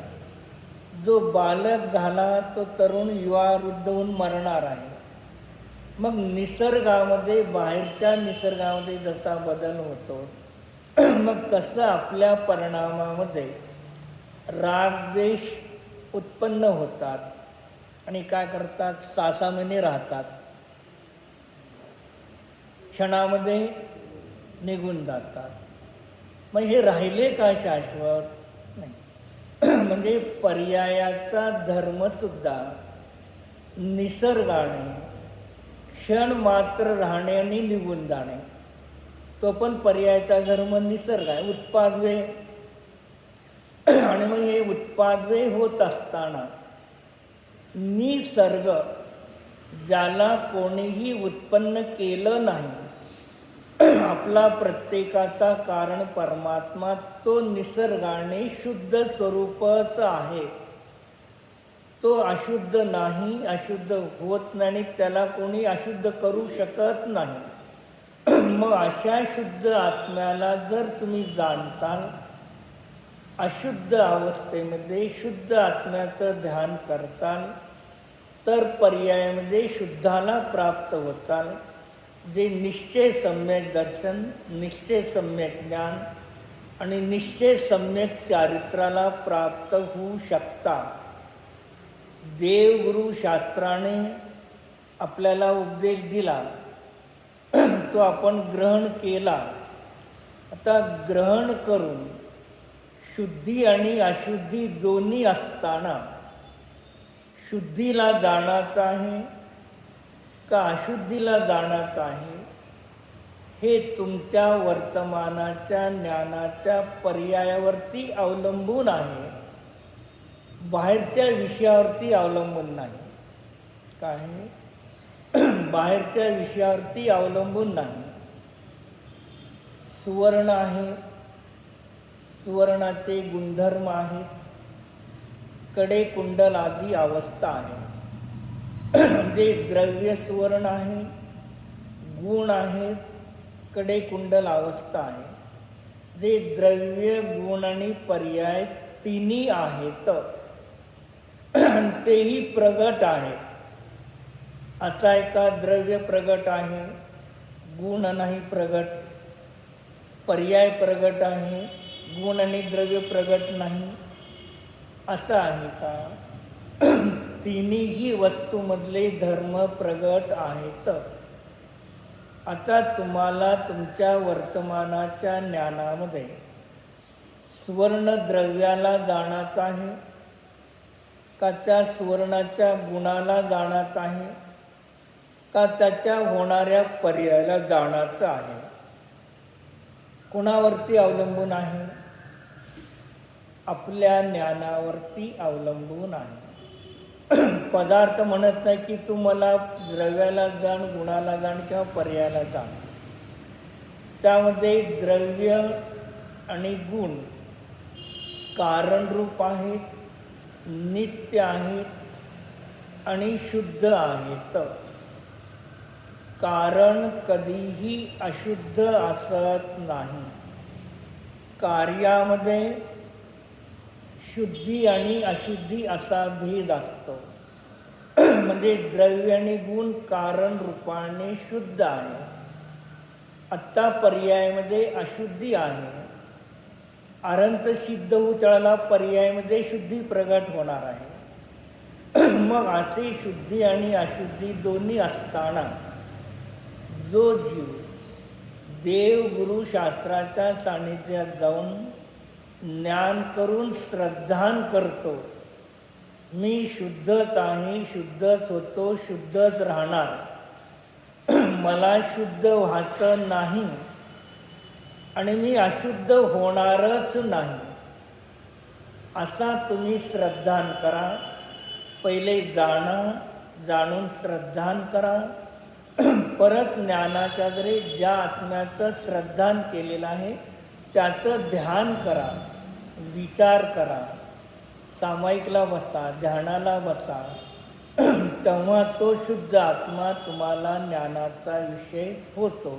[SPEAKER 1] जो बालक झाला तो तरुण, युवा, वृद्ध होऊन मरणार आहे. मग निसर्गामध्ये, बाहेरच्या निसर्गामध्ये जसा बदल होतो, मग तसं आपल्या परिणामामध्ये रागद्वेष उत्पन्न होतात आणि काय करतात? 6 महिने राहतात, क्षणामध्ये निघून जातात. मग हे राहिले का शाश्वत? नाही. म्हणजे पर्यायाचा धर्मसुद्धा निसर्गाने क्षण मात्र राहणे आणि निघून जाणे, तो पण पर्यायाचा धर्म निसर्ग आहे. उत्पादवे आणि मग हे उत्पादवे होत असताना निसर्ग ज्याला कोणीही उत्पन्न केलं नाही, आपला प्रत्येकाचा कारण परमात्मा तो निसर्गाने शुद्ध स्वरूपच आहे. तो अशुद्ध नाही, अशुद्ध होत नाही, त्याला कोणी अशुद्ध करू शकत नाही. मग अशा शुद्ध आत्म्याला जर तुम्ही जाणताल, अशुद्ध अवस्थेमध्ये शुद्ध आत्म्याचं ध्यान करताल, तर पर्यायामध्ये शुद्धाला प्राप्त होताल. जे निश्चय सम्यक दर्शन, निश्चय सम्यक ज्ञान आणि निश्चय सम्यक चारित्राला प्राप्त होऊ शकता. देवगुरु शास्त्राने आपल्याला उपदेश दिला, तो आपण ग्रहण केला. आता ग्रहण करून शुद्धी आणि अशुद्धी दोन्ही असताना शुद्धीला जाणाचं आहे का अशुद्धीला जाणाचं आहे, हे तुमच्या वर्तमानाच्या ज्ञानाच्या पर्यायावरती अवलंबून आहे, बाहेरच्या विषयावरती अवलंबून नाही. काय बाहेरच्या विषयावरती अवलंबून नाही. सुवर्ण आहे, सुवर्णाचे गुणधर्म आहेत, कडे कुंडल आदी अवस्था आहे. म्हणजे द्रव्य सुवर्ण आहे, गुण आहेत, कडे कुंडल अवस्था आहे. जे द्रव्य गुण आणि पर्याय तिन्ही आहेत, तेही प्रगट आहेत. असा एका द्रव्य प्रगट आहे, गुण नाही प्रगट, पर्याय प्रगट आहे, गुण आणि द्रव्य प्रगट नाही, असं आहे का? तिन्ही वस्तूमधले धर्म प्रगट आहेत. आता तुम्हाला तुमच्या वर्तमानाच्या ज्ञानामध्ये सुवर्ण द्रव्याला जाणाचं आहे का त्या सुवर्णाच्या गुणाला जाणाचं आहे का त्याच्या होणाऱ्या पर्यायाला जाणाचं आहे? कोणावरती अवलंबून आहे? आपल्या ज्ञानावरती अवलंबून आहे. पदार्थ म्हणत नाही की तू मला द्रव्याला जाण, गुणाला जाण किंवा पर्यायाला जाण. त्यामध्ये द्रव्य आणि गुण कारणरूप आहेत, नित्य आहेत आणि शुद्ध आहेत. कारण कधीही अशुद्ध असत नाही. कार्यामध्ये शुद्धी आणि अशुद्धी असा भेद असतो. म्हणजे द्रव्य आणि गुण कारण रूपाने शुद्ध आहे. आत्ता पर्यायामध्ये अशुद्धी आहे. अनंत सिद्ध होऊ त्याला पर्यायामध्ये शुद्धी प्रगट होणार आहे. मग असे शुद्धी आणि अशुद्धी दोन्ही असताना जो जीव देव गुरु शास्त्राच्या सानिध्यात जाऊन ज्ञान करून श्रद्धान करतो, मी शुद्धच आहे, शुद्धच होतो, शुद्धच राहणार, मला शुद्ध व्हायचं नाही आणि मी अशुद्ध होणारच नाही, असा तुम्ही श्रद्धान करा. पहिले जाणून श्रद्धान करा. परत ज्ञानाच्या जरी ज्या आत्म्याचं श्रद्धान केलेलं आहे त्याचं ध्यान करा, विचार करा, सामायिकला बसा, ध्यानाला बसा. तेव्हा तो शुद्ध आत्मा तुम्हाला ज्ञानाचा विषय होतो.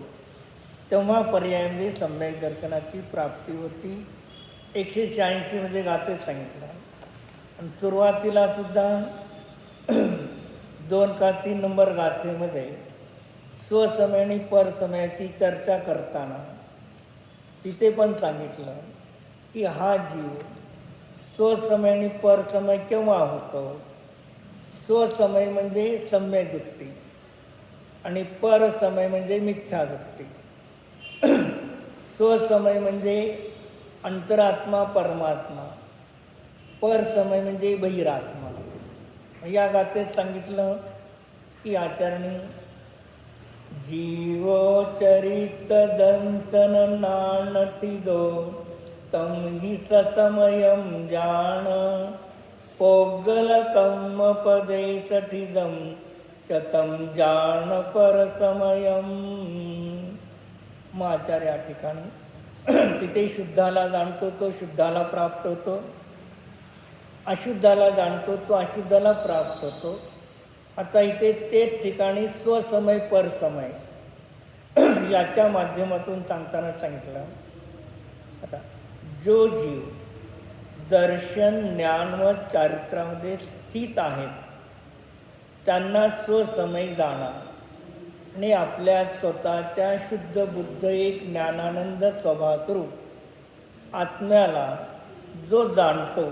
[SPEAKER 1] तेव्हा पर्यायामध्ये सम्यक दर्शनाची प्राप्ती होती. 186 मध्ये गाथेत सांगितलं. आणि सुरुवातीला सुद्धा 2 का 3 नंबर गाथेमध्ये स्वसमय आणि परसमयाची चर्चा करताना तिथे पण सांगितलं की हा जीव स्वसमय आणि परसमय केव्हा होतो? स्वसमय म्हणजे सम्यक दृष्टी आणि परसमय म्हणजे मिथ्या दृष्टी. स्वसमय म्हणजे अंतरात्मा परमात्मा, परसमय म्हणजे बहिरात्मा. या गाथेत सांगितलं की आचार्यांनी जीवो चरित दंसन नानटी दो तम हि ससमयं जान पोगलकम पदे सठिदम चतम जान परसमयम. मग आचार्य या ठिकाणी तिथे शुद्धाला जाणतो तो शुद्धाला प्राप्त होतो, अशुद्धाला जाणतो तो अशुद्धाला प्राप्त होतो. आता इथे तेच ठिकाणी स्वसमय परसमय याच्या माध्यमातून सांगताना सांगितलं. आता जो जीव दर्शन ज्ञान व चारित्र्यामध्ये स्थित आहेत त्यांना स्वसमय जाणार आणि आपल्या स्वतःच्या शुद्ध बुद्ध एक ज्ञानानंद स्वभावरूप आत्म्याला जो जाणतो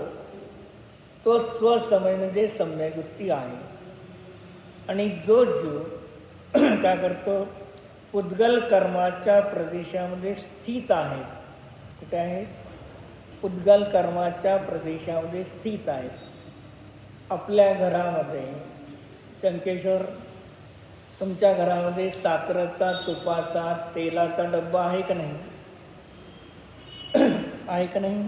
[SPEAKER 1] तो स्वसमय म्हणजे सम्यगदृष्टी आहे. आणि जो जीव काय करतो, पुद्गल कर्माच्या प्रदेशामध्ये स्थित आहे. कुठे आहे? पुद्गल कर्माच्या प्रदेशामध्ये स्थित आहे. आपल्या घरामध्ये चंकेश्वर, तुमच्या घरामध्ये साखरेचा, तुपाचा, तेलाचा डब्बा आहे का नाही? आहे का नाही?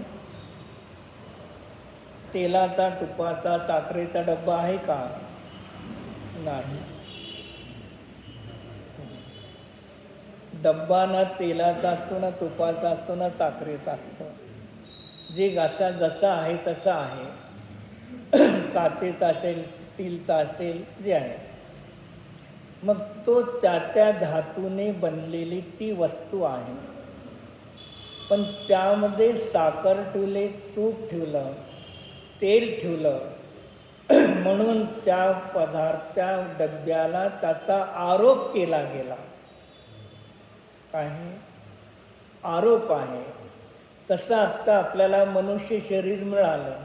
[SPEAKER 1] तेलाचा, तुपाचा, साखरेचा डब्बा आहे का? नाही. डब्बा ना तेलाचा असतो, ना तुपाचा असतो, ना साखरेचा असतो. जे घासा जसा आहे तसा आहे. काचेचा असेल, स्टीलचा असेल, जे आहे. मग तो त्या धातूने बनलेली ती वस्तू आहे. पण त्यामध्ये साखर ठेवले, तूप ठेवलं, तेल ठेवलं म्हणून त्या त्या डब्याला त्याचा आरोप केला गेला. आहे आरोप आहे. तसं आत्ता आपल्याला मनुष्य शरीर मिळालं,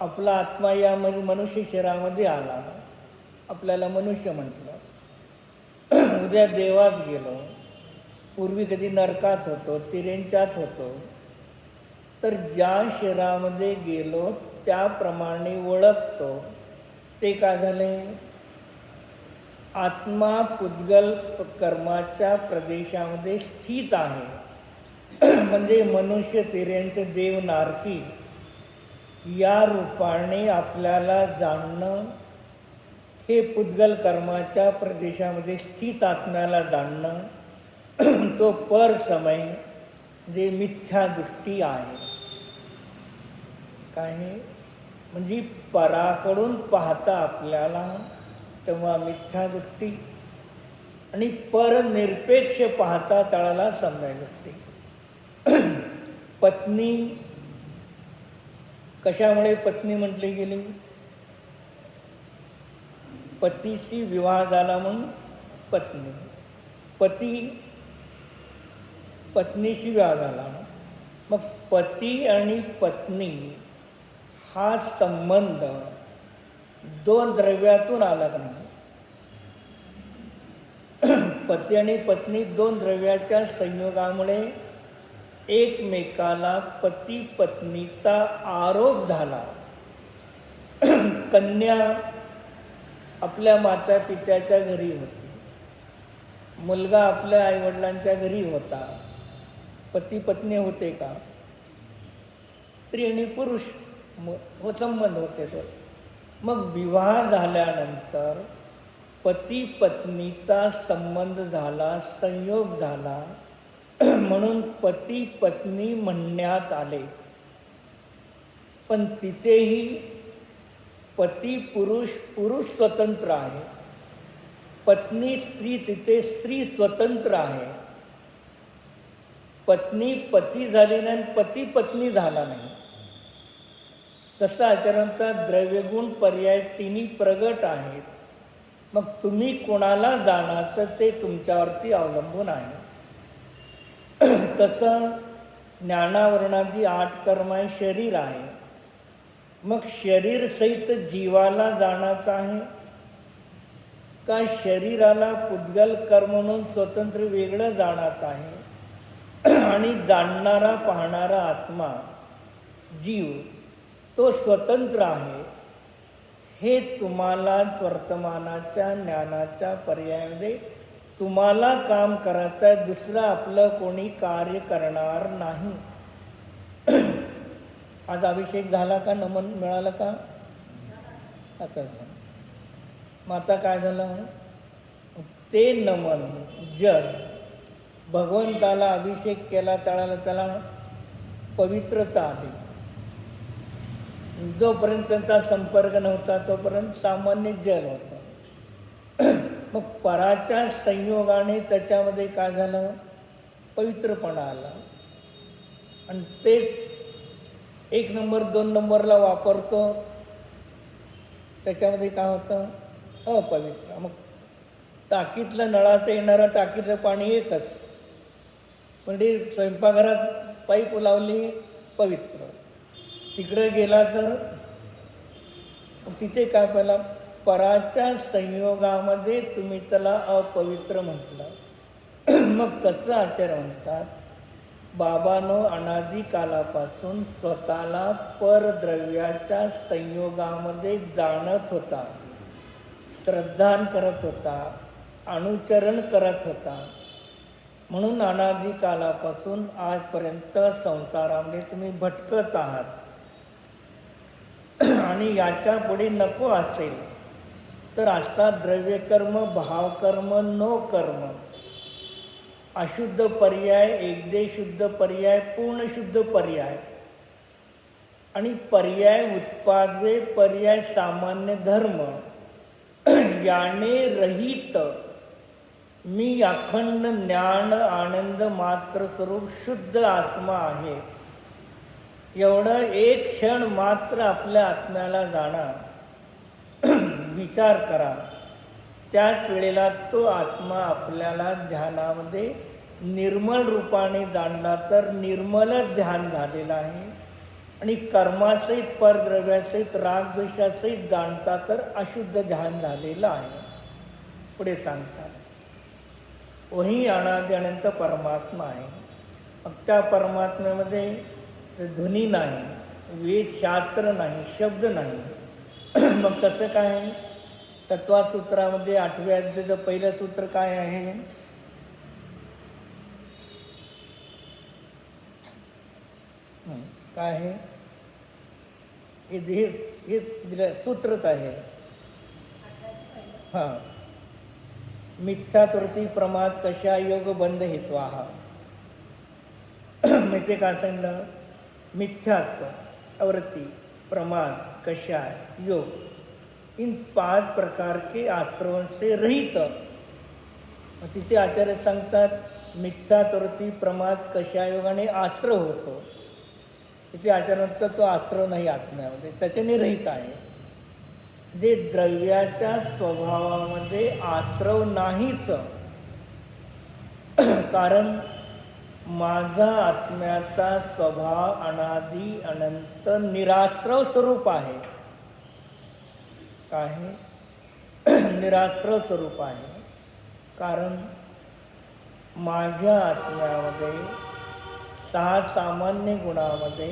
[SPEAKER 1] आपला आत्मा या मनुष्य शरीरामध्ये आला, आपल्याला मनुष्य म्हटलं. उद्या देवात गेलो, पूर्वी कधी नरकात होतो, तिरेंच्यात होतो, तर ज्या शरीरामध्ये गेलो त्याप्रमाणे ओळखतो. ते काय झाले? आत्मा पुद्गल कर्माच्या प्रदेशामध्ये स्थित आहे. म्हणजे मनुष्य, तिर्यंच, देव, नारकी या रूपाने आपल्याला जाणणं, हे पुद्गल कर्माच्या प्रदेशामध्ये स्थित आत्म्याला जाणणं, तो परसमय जे मिथ्या दृष्टी आहे. काय? म्हणजे पराकडून पाहता आपल्याला तेव्हा मिथ्या दृष्टी, आणि परनिरपेक्ष पाहता तळाला सम्यक दृष्टी. पत्नी कशामुळे पत्नी म्हटली गेली? पतीशी विवाह झाला म्हणून पत्नी. पती पत्नीशी विवाह झाला. मग पती आणि पत्नी हा संबंध दोन द्रव्यातून आला का नाही? पती आणि पत्नी दोन द्रव्याच्या संयोगामुळे एकमेकाला पती पत्नीचा आरोप झाला. कन्या आपल्या माता पित्याच्या घरी होती, मुलगा आपल्या आईवडिलांच्या घरी होता. पती पत्नी होते का? स्त्री आणि पुरुष संबंध होते. तो मग विवाह झाल्यानंतर पती पत्नीचा संबंध झाला, संयोग झाला, म्हणून पती पत्नी म्हणण्यात आले. पण तिथेही पती पुरुष, पुरुष स्वतंत्र आहे, पत्नी स्त्री, तिथे स्त्री स्वतंत्र आहे. पत्नी पती झाली नाही, पती पत्नी झाला नाही. तसं आचरणचा द्रव्यगुण पर्याय तिन्ही प्रगट आहेत. मग तुम्ही कोणाला जाणाचं ते तुमच्यावरती अवलंबून आहे. तसं ज्ञानावरणादी 8 कर्म आहे, शरीर आहे. मग शरीर सहित जीवाला जाणाचं आहे का शरीराला पुद्गल कर्म म्हणून स्वतंत्र वेगळं जाणाचं आहे? आणि जाणणारा पाहणारा आत्मा जीव तो स्वतंत्र आहे. हे तुम्हाला वर्तमानाच्या ज्ञानाच्या पर्यायामध्ये तुम्हाला काम करायचं आहे, दुसरं आपलं कोणी कार्य करणार नाही. आज अभिषेक झाला का, नमन मिळालं का? आता झालं. मग आता काय झालं? ते नमन जर भगवंताला अभिषेक केला त्याला पवित्रता आली. जोपर्यंत त्यांचा संपर्क नव्हता तोपर्यंत सामान्य जल होतं. मग पराच्या संयोगाने त्याच्यामध्ये काय झालं? पवित्रपणा आला. आणि तेच 1 नंबर 2 नंबरला वापरतो त्याच्यामध्ये काय होतं? अपवित्र. मग टाकीतलं नळाचं येणारं टाकीचं पाणी एकच, म्हणजे स्वयंपाकघरात पाईप लावली पवित्र, तिकडे गेला तर तिथे काय पहिला पराच्या संयोगामध्ये तुम्ही त्याला अपवित्र म्हटलं. मग कसं आचार्य म्हणतात, बाबानो अनादी कालापासून स्वतःला परद्रव्याच्या संयोगामध्ये जाणत होता, श्रद्धान करत होता, अनुचरण करत होता. म्हणून अनादी कालापासून आजपर्यंत संसारामध्ये तुम्ही भटकत आहात. आणि याच्या पुढे नको असेल तर असता द्रव्यकर्म, भावकर्म, नो कर्म, अशुद्ध पर्याय, एकदे शुद्ध पर्याय, पूर्ण शुद्ध पर्याय आणि पर्याय उत्पादवे, पर्याय सामान्य धर्म याने रहित मी अखंड ज्ञान आनंद मात्र स्वरूप शुद्ध आत्मा आहे. एवढं एक क्षण मात्र आपल्या आत्म्याला जाणा, विचार करा. त्याच वेळेला तो आत्मा आपल्याला ध्यानामध्ये निर्मल रूपाने जाणला तर निर्मलच ध्यान झालेलं आहे. आणि कर्मासहित, परद्रव्यासहित, रागद्वेषासहित जाणता तर अशुद्ध ध्यान झालेलं आहे. पुढे सांगतात, वही अनादि अनंत परमात्मा आहे. मग त्या परमात्म्यामध्ये ध्वनी नाही, वेद शास्त्र नाही, शब्द नाही. मग कसं काय? तत्वासूत्रामध्ये 8व्या अध्यायाचं पहिलं सूत्र काय आहे? काय आहे? हे दिलं सूत्रच आहे. हां, मिथ्या त्रुटी प्रमाद कशा योग बंध हेत्वा. माहिती काय सांगितलं? मिथ्यात्व, अवृत्ति, प्रमाद, कषाय, योग, इन 5 प्रकार के आश्रयों से रहित. तिथे आचार्य सांगतात मिथ्या त्रुटी प्रमाद कषाय योगाने आश्रय होतो. तिथे आचार्य म्हणतात तो आश्रय नाही आत्म्यामध्ये, त्याच्याने रहित आहे. जे द्रव्याच्या स्वभावामध्ये आश्रय नाहीच. कारण माझा आत्म्याचा स्वभाव अनादी अनंत निराश्रव स्वरूप आहे. काय आहे? निराश्रव स्वरूप आहे. कारण माझ्या आत्म्यामध्ये 6 सामान्य गुणामध्ये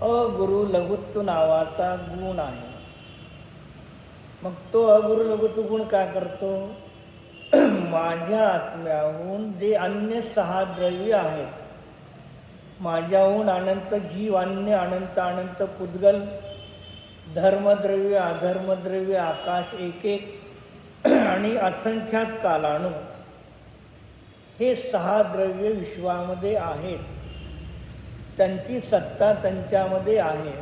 [SPEAKER 1] अगुरु लघुत्व नावाचा गुण आहे. मग तो अगुरु लघुत्व गुण काय करतो? माझ्या आत्म्याहून जे अन्य 6 द्रव्य आहेत, माझ्याहून अनंत जीव, अन्य अनंत अनंत पुद्गल, धर्मद्रव्य, अधर्मद्रव्य, आकाश एक एक आणि असंख्यात कालाणू, हे 6 द्रव्य विश्वामध्ये आहेत. त्यांची सत्ता त्यांच्यामध्ये आहे.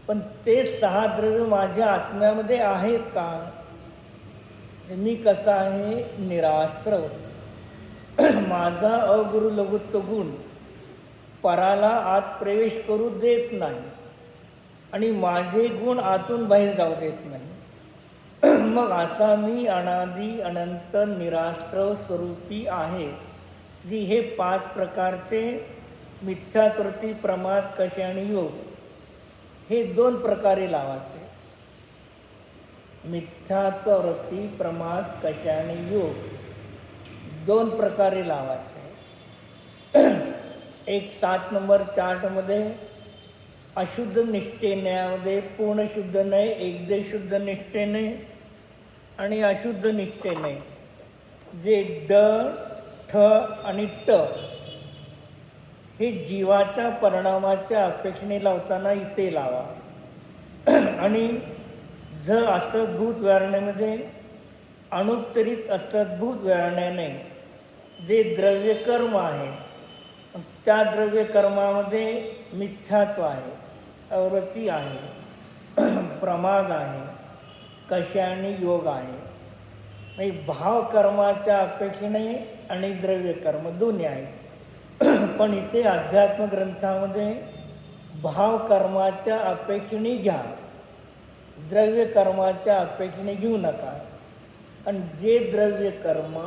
[SPEAKER 1] पण ते 6 द्रव्य माझ्या आत्म्यामध्ये आहेत का? मी कसा आहे? निराश्रव. माझा अगुरु लघुत्व गुण पराला आत प्रवेश करू देत नाही आणि माझे गुण आतून बाहेर जाऊ देत नाही. मग असा मी अनादी अनंत निराश्रव स्वरूपी आहे, जी हे 5 प्रकारचे मिथ्या त्रुटी प्रमाद कषाय आणि योग हे 2 प्रकारे लावायचे. मिथ्यात्ववृत्ती, प्रमाद, कषाय आणि योग 2 प्रकारे लावायचे. एक 7 नंबर चार्टमध्ये अशुद्ध निश्चयण्यामध्ये पूर्ण शुद्ध नाही, एकदे शुद्ध निश्चय नाही आणि अशुद्ध निश्चय नाही, जे ड, ठ आणि ट हे जीवाच्या परिणामाच्या अपेक्षेने लावताना इथे लावा. आणि असतद्भूत व्यारण्यामध्ये अनुत्तरित असतद्भूत व्यारण्याने जे द्रव्यकर्म आहे त्या द्रव्यकर्मामध्ये मिथ्यात्व आहे, अवृत्ती आहे, प्रमाद आहे, कशाने योग आहे. म्हणजे भावकर्माच्या अपेक्षेने आणि द्रव्यकर्म दोन्ही आहेत. पण इथे अध्यात्म ग्रंथामध्ये भावकर्माच्या अपेक्षेने घ्या, द्रव्यकर्माच्या अपेक्षेने घेऊ नका. आणि जे द्रव्यकर्म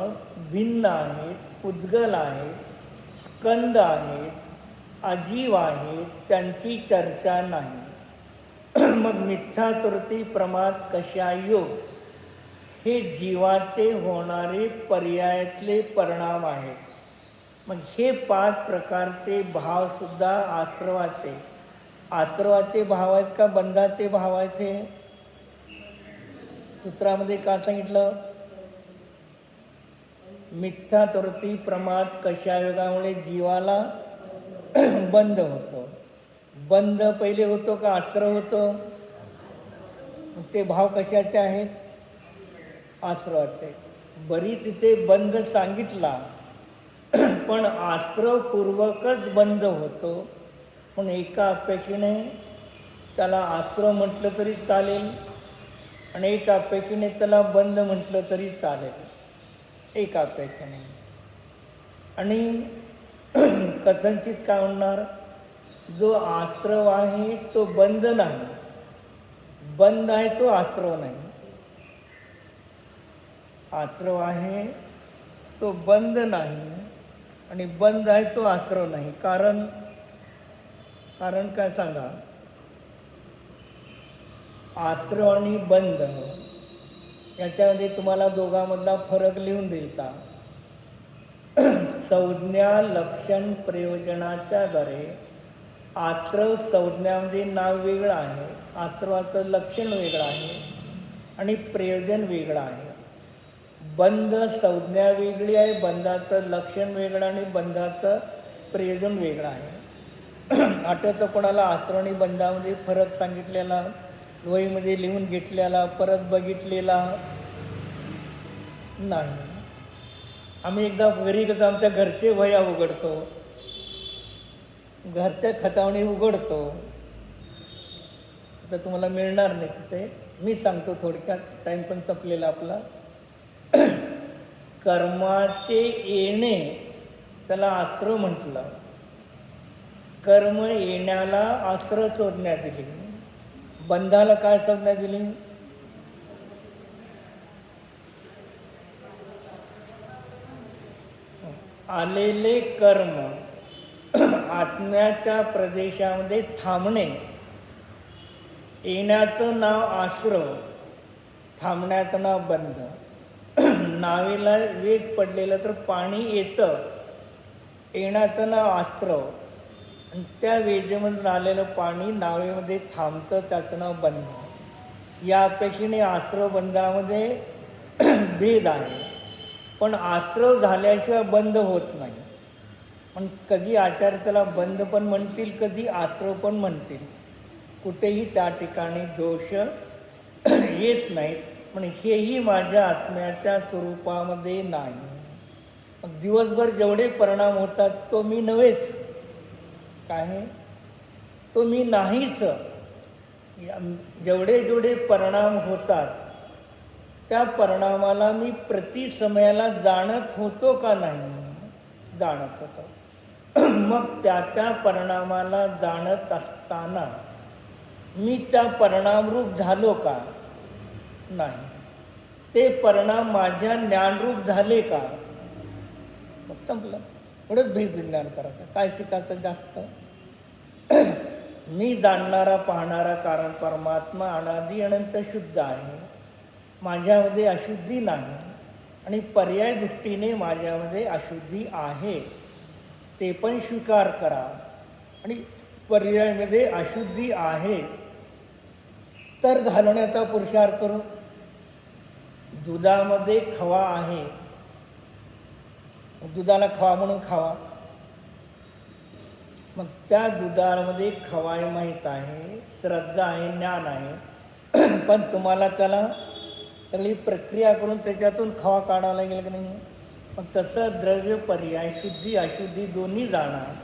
[SPEAKER 1] भिन्न आहेत, पुद्गल आहेत, स्कंद आहेत, अजीव आहेत, त्यांची चर्चा नाही. मग मिथ्यातृती, प्रमाद, कशा, योग हे जीवाचे होणारे पर्यायातले परिणाम आहेत. मग हे 5 प्रकारचे भावसुद्धा आश्रवाचे भाव आहेत का बंधाचे भाव आहेत? हे सूत्रामध्ये का सांगितलं? मिथ्यातृती, प्रमाद, कषायोगामुळे जीवाला बंध होतो. बंध पहिले होतो का आश्रव होतो? ते भाव कशाचे आहेत? आश्रवाचे. बरी तिथे बंध सांगितला, पण आश्रवपूर्वकच बंध होतो. पण एका अपेक्षेने त्याला आश्रव म्हटलं तरी चालेल आणि एका अपेक्षेने त्याला बंध म्हटलं तरी चालेल, एका अपेक्षेने. आणि कथनचित काय म्हणणार? जो आश्रव आहे तो बंध नाही, बंध आहे तो आश्रव नाही. आश्रव आहे तो बंध नाही आणि बंध आहे तो आश्रव नाही. कारण काय सांगा? आश्रव आणि बंध याच्यामध्ये तुम्हाला दोघांमधला फरक लिहून देईल का? संज्ञा लक्षण प्रयोजनाच्या द्वारे आश्रव संज्ञामध्ये नाव वेगळं आहे, आश्रवाचं लक्षण वेगळं आहे आणि प्रयोजन वेगळं आहे. बंध संज्ञा वेगळी आहे, बंधाचं लक्षण वेगळं आणि बंधाचं प्रयोजन वेगळं आहे. आठवतं कोणाला आश्रव आणि बंधामध्ये फरक सांगितलेला, वहीमध्ये लिहून घेतलेला, परत बघितलेला नाही? आम्ही एकदा घरी कसं आमच्या घरचे वह्या उघडतो, घरच्या खतावणी उघडतो. आता तुम्हाला मिळणार नाही तिथे, मी सांगतो थोडक्यात, टाईम पण संपलेला आपला. कर्माचे येणे त्याला आश्रव म्हटलं. कर्म येण्याला आश्रव संज्ञा दिली. बंधाला काय संज्ञा दिली? आलेले कर्म आत्म्याच्या प्रदेशामध्ये थांबणे, येण्याचं नाव आश्रव, थांबण्याचं नाव बंध. नावेला वेज पडलेलं तर पाणी येतं, येण्याचं नाव आश्रव, आणि त्या वेजेमधून आलेलं पाणी नावेमध्ये थांबतं, त्याचं नाव बंध. या अपेक्षेने आश्रव बंधामध्ये भेद आहे. पण आश्रव झाल्याशिवाय बंध होत नाही. पण कधी आचार्य त्याला बंध पण म्हणतील, कधी आश्रव पण म्हणतील. कुठेही त्या ठिकाणी दोष येत नाहीत. पण हेही माझ्या आत्म्याच्या स्वरूपामध्ये नाही. मग दिवसभर जेवढे परिणाम होतात तो मी नव्हेच, काय तो मी नाहीच. जेवढे परिणाम होतात त्या परिणामाला मी प्रति समयाला जाणत होतो का नाही? जाणत होतो. मग त्या परिणामाला जाणत असताना मी त्या परिणामरूप झालो का? नाही. ते परिणाम माझ्या ज्ञानरूप झाले का? मग संपलं. एवढंच भेद विज्ञान करायचं. काय शिकायचं जास्त? मी जाणणारा पाहणारा कारण परमात्मा अनादी अनंत शुद्ध आहे. माझ्यामध्ये अशुद्धी नाही आणि पर्याय दृष्टीने माझ्यामध्ये अशुद्धी आहे, ते पण स्वीकार करा. आणि पर्यायामध्ये अशुद्धी आहे तर घालवण्याचा पुरुषार्थ करू. दुधामध्ये खवा आहे, दुधाला खवा म्हणून खावा. मग त्या दुधामध्ये खवाय माहीत आहे, श्रद्धा आहे, ज्ञान आहे, पण तुम्हाला त्याला सगळी प्रक्रिया करून त्याच्यातून खवा काढावा लागेल की नाही. मग तसं द्रव्य पर्याय शुद्धी अशुद्धी दोन्ही जाणार,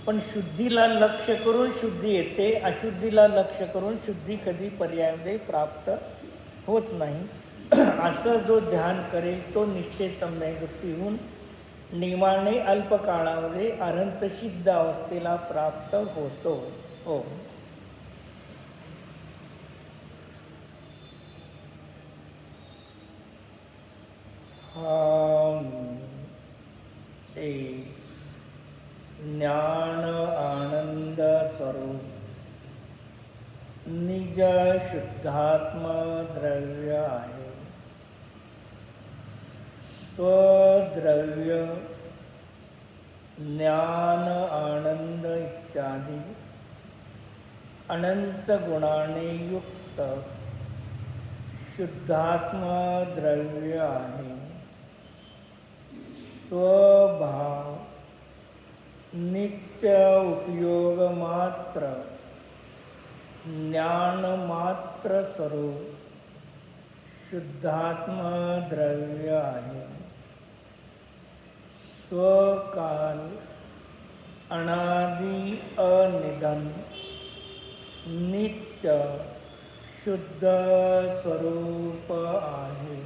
[SPEAKER 1] पण शुद्धीला लक्ष करून शुद्धी येते, अशुद्धीला लक्ष करून शुद्धी कधी पर्यायामध्ये प्राप्त होत नाही. असं जो ध्यान करेल तो निश्चय सम्यक होऊन नियमाने अल्पकाळामध्ये अनंत सिद्ध अवस्थेला प्राप्त होतो. हो. एक ज्ञान आनंद स्वरूप निज शुद्धात्म द्रव्य आहे. स्वद्रव्य ज्ञान आनंद इत्यादी अनंत गुणाने युक्त शुद्धात्मा द्रव्य आहे. स्वभाव नित्य उपयोग मात्र ज्ञान मात्र स्वरूप शुद्धात्मा द्रव्य आहे. स्वकाल अनादि अनिधन नित्य शुद्ध स्वरूप आहे.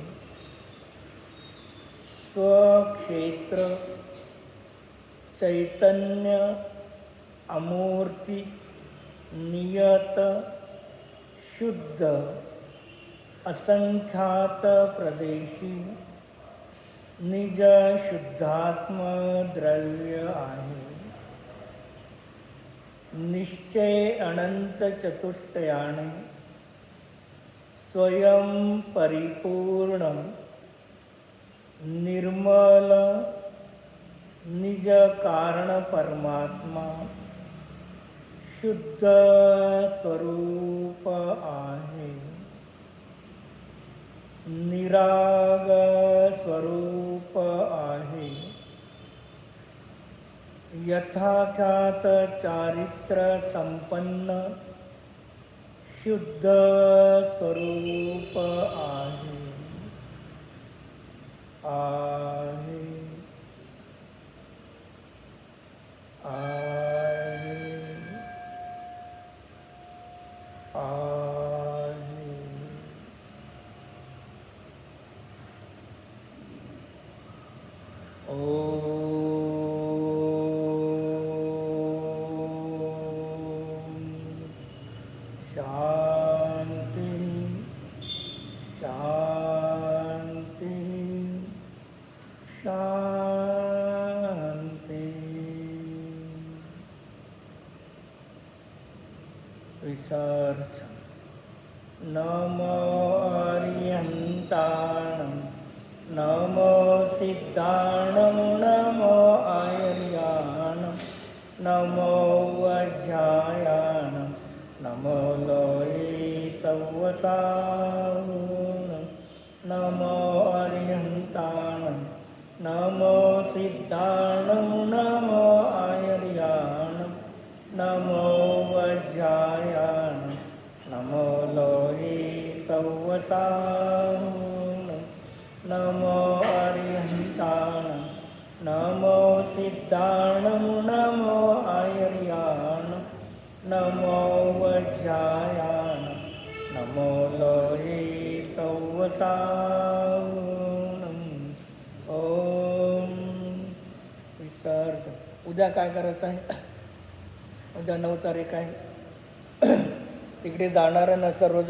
[SPEAKER 1] स्वक्षेत्र चैतन्य अमूर्ति नियत शुद्ध असंख्यात प्रदेशी निज शुद्धात्म द्रव्य आहे. निश्चय अनंत चतुष्टयाने स्वयं परिपूर्ण निर्मल निज कारण परमात्मा शुद्ध स्वरूप आहे. निराग स्वरूप आहे. यथाख्यात चारित्र संपन्न शुद्ध स्वरूप आहे. आहे आहे आहे. ओम शांति शांति शांति. विसर्जन. नमो अरिहन्ताणं नमो सिद्धाणं नमो आयर्याणं नमो वज्रायाणं नमो लोये सव्वसाहुनं नमो अरिहन्ताणं नमो सिद्धाणं नमो आयर्याणं नमो वज्रायाणं नमो लोये सव्वसाहुनं नमो अरिहन्ताणं नमो सिद्धाणं नमो आयर्याणं नमो वज्रायाणं नमो लोये सव्वसाहुनं. ओम विसर्जन. उद्या काय करायचं आहे? उद्या 9 तारीख आहे. तिकडे जाणार ना सर्वजण.